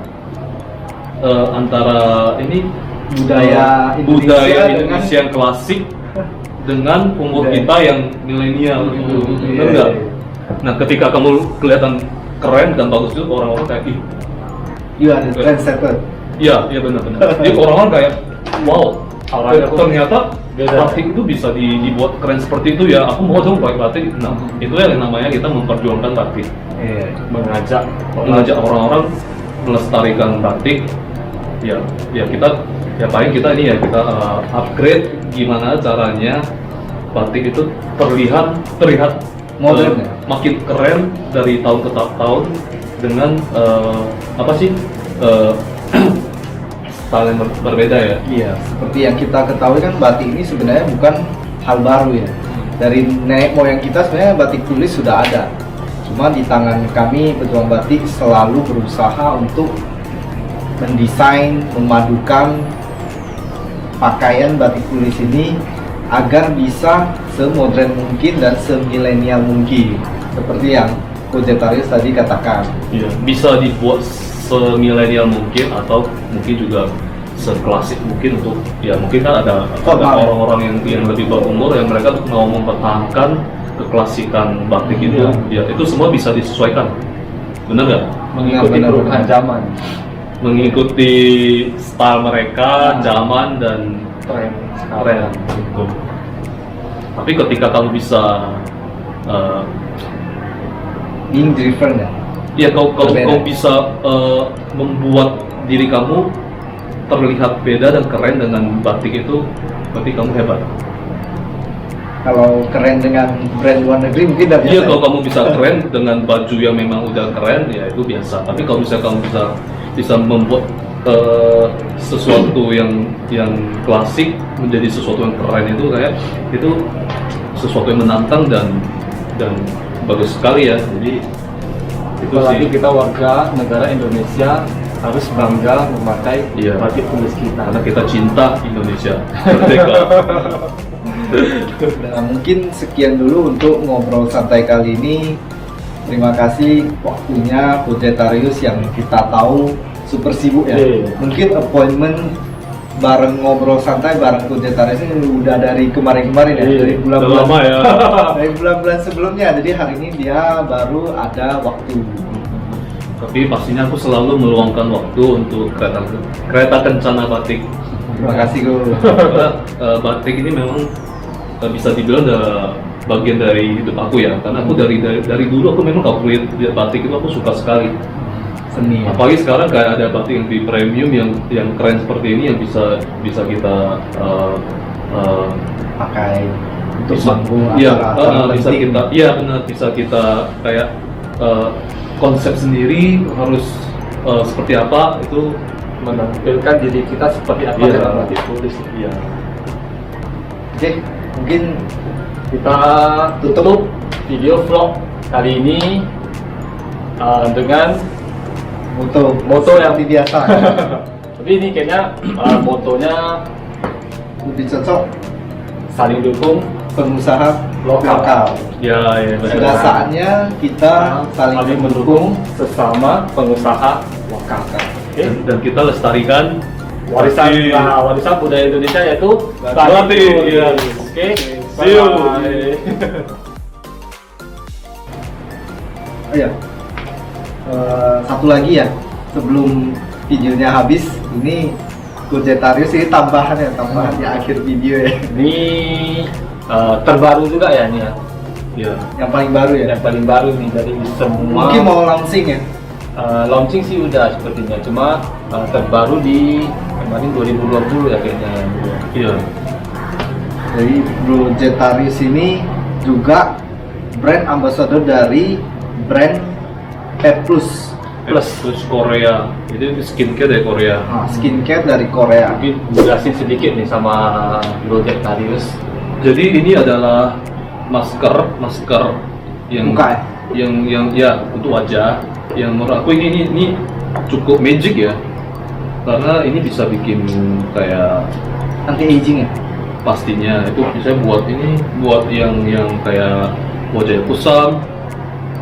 Speaker 3: antara ini
Speaker 1: budaya
Speaker 3: Indonesia yang klasik dengan umur kita yang milenial gitu. Benar nggak? Nah ketika kamu kelihatan keren dan bagus itu orang-orang kayak
Speaker 1: ada trendsetter.
Speaker 3: iya benar. Jadi orang-orang kayak wow, ternyata batik itu bisa dibuat keren seperti itu ya. Aku mau dong pakai batik. Nah, itu yang namanya kita memperjuangkan batik. Mengajak orang-orang melestarikan batik. Ya kita paling kita ini ya kita upgrade gimana caranya batik itu terlihat
Speaker 1: modern
Speaker 3: makin keren dari tahun ke tahun dengan style yang berbeda ya.
Speaker 1: Iya, seperti yang kita ketahui kan batik ini sebenarnya bukan hal baru ya. Dari nenek moyang kita sebenarnya batik tulis sudah ada. Cuma di tangan kami pejuang batik selalu berusaha untuk mendesain, memadukan pakaian batik tulis ini agar bisa semodern mungkin dan semilenial mungkin. Seperti yang Coach Jetaris tadi katakan.
Speaker 3: Iya, bisa dibuat semilenial mungkin atau mungkin juga seklasik mungkin untuk ya mungkin kan ada orang-orang yang lebih berumur yang mereka mau mempertahankan keklasikan batik ini ya itu semua bisa disesuaikan, benar nggak?
Speaker 2: Mengikuti perubahan zaman,
Speaker 3: mengikuti style mereka, zaman dan tren gitu. Tapi ketika kamu bisa
Speaker 1: being different ya.
Speaker 3: Ya kalau kamu bisa membuat diri kamu terlihat beda dan keren dengan batik itu, berarti kamu hebat.
Speaker 1: Kalau keren dengan brand luar negeri mungkin udah biasa.
Speaker 3: Iya, kalau kamu bisa keren dengan baju yang memang udah keren, ya itu biasa. Tapi kalau misalnya kamu bisa membuat sesuatu yang klasik menjadi sesuatu yang keren, itu kayak itu sesuatu yang menantang dan bagus sekali ya. Jadi itu
Speaker 2: apalagi
Speaker 3: sih.
Speaker 2: kita warga negara Indonesia harus bangga memakai
Speaker 3: Iya.
Speaker 2: batik tulis kita.
Speaker 3: Karena kita cinta Indonesia merdeka.
Speaker 1: Nah, mungkin sekian dulu untuk ngobrol santai kali ini. Terima kasih waktunya Budgetarius yang kita tahu super sibuk ya.
Speaker 2: Iya.
Speaker 1: Mungkin appointment bareng ngobrol santai bareng Budgetarius ini udah dari kemarin-kemarin ya,
Speaker 2: Iya,
Speaker 1: dari
Speaker 3: Udah
Speaker 1: bulan-bulan
Speaker 3: lama ya.
Speaker 1: dari bulan-bulan sebelumnya. Jadi hari ini dia baru ada waktu.
Speaker 3: Tapi pastinya aku selalu meluangkan waktu untuk kereta kencana batik.
Speaker 1: Terima kasih Guru.
Speaker 3: Karena batik ini memang bisa dibilang bagian dari hidup aku ya. Karena aku dari dulu aku memang kalau lihat batik itu aku suka sekali.
Speaker 1: Seni. Ya?
Speaker 3: Apalagi sekarang kayak ada batik yang di premium yang keren seperti ini yang bisa kita
Speaker 1: Pakai untuk
Speaker 3: bisa,
Speaker 1: manggung
Speaker 3: iya,
Speaker 1: acara-acara
Speaker 3: bisa
Speaker 1: penting.
Speaker 3: kita, iya benar, bisa kita kayak konsep sendiri harus seperti apa itu.
Speaker 2: Menampilkan diri kita seperti apa
Speaker 3: Iya.
Speaker 2: yang ditulis.
Speaker 3: Iya.
Speaker 1: Oke, mungkin
Speaker 2: Kita tutup video vlog kali ini dengan
Speaker 1: moto yang seperti biasa.
Speaker 2: tapi ini kayaknya motonya
Speaker 1: Lebih cocok
Speaker 2: saling dukung
Speaker 1: pengusaha lokal.
Speaker 3: Ya, benar.
Speaker 1: Sudah saatnya kita saling mendukung
Speaker 2: sesama pengusaha lokal. Oke.
Speaker 3: Dan kita lestarikan
Speaker 2: Warisan budaya Indonesia yaitu
Speaker 3: batik. Iya.
Speaker 2: Oke.
Speaker 3: See you.
Speaker 2: Bye-bye.
Speaker 1: Oh iya. Satu lagi ya, sebelum videonya habis, ini Budgetarius ini tambahan di akhir video ya.
Speaker 2: Ini terbaru juga ya ini ya.
Speaker 3: Iya.
Speaker 1: Yang paling baru ya.
Speaker 2: Yang paling baru nih dari semua.
Speaker 1: Mungkin mau launching ya.
Speaker 2: Launching sih udah sepertinya, cuma terbaru di kemarin 2020 ya kayaknya.
Speaker 3: Iya.
Speaker 1: Jadi Budgetarius ini juga brand ambassador dari brand Pet Plus.
Speaker 3: Terus Korea. Itu skincare dari Korea.
Speaker 1: Nah, skincare dari Korea.
Speaker 2: Mungkin jelasin sedikit nih sama Budgetarius.
Speaker 3: Jadi ini adalah masker yang
Speaker 1: Muka ya?
Speaker 3: yang ya untuk wajah. Yang menurut aku ini cukup magic ya. Karena ini bisa bikin kayak
Speaker 1: Anti aging ya.
Speaker 3: pastinya itu bisa buat yang kayak wajah kusam,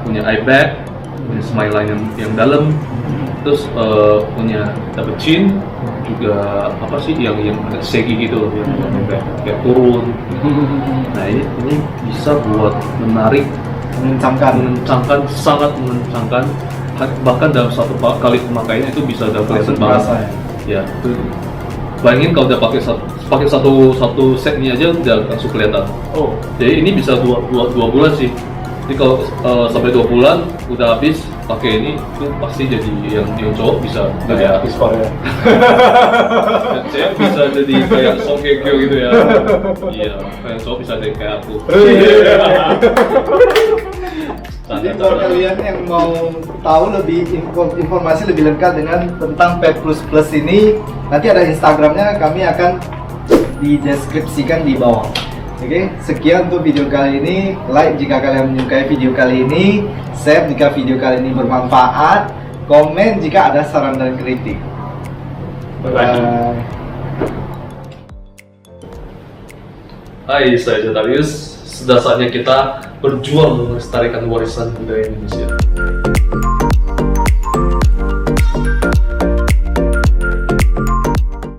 Speaker 3: punya eye bag, punya smile line yang dalam, terus punya double chin, juga apa sih yang agak saggy gitu loh, yang kayak turun. Nah ini bisa buat menarik,
Speaker 1: Mengencangkan.
Speaker 3: sangat mengencangkan, bahkan dalam satu kali pemakaian itu bisa udah kelihatan
Speaker 1: Langsung
Speaker 3: banget.
Speaker 1: terasa
Speaker 3: Ya, itu. Bayangin kalau udah pakai satu set ini aja udah langsung kelihatan.
Speaker 2: Oh,
Speaker 3: Jadi ini bisa dua bulan sih. Jadi kalau sampai 2 bulan udah habis pakai ini, itu pasti jadi yang cowok bisa kayak
Speaker 2: habis Korea.
Speaker 3: saya bisa jadi kayak Song Hye Kyo gitu ya. Iya, kayak cowok bisa jadi kayak aku.
Speaker 1: Jadi buat kalian yang mau tahu lebih informasi lebih lengkap tentang Pet Plus Plus ini, nanti ada Instagramnya, kami akan dideskripsikan di bawah. Oke, sekian untuk video kali ini. Like jika kalian menyukai video kali ini, share jika video kali ini bermanfaat, komen jika ada saran dan kritik. Bye.
Speaker 3: Hai, saya Budgetarius. Sudah saatnya kita berjuang melestarikan warisan budaya Indonesia.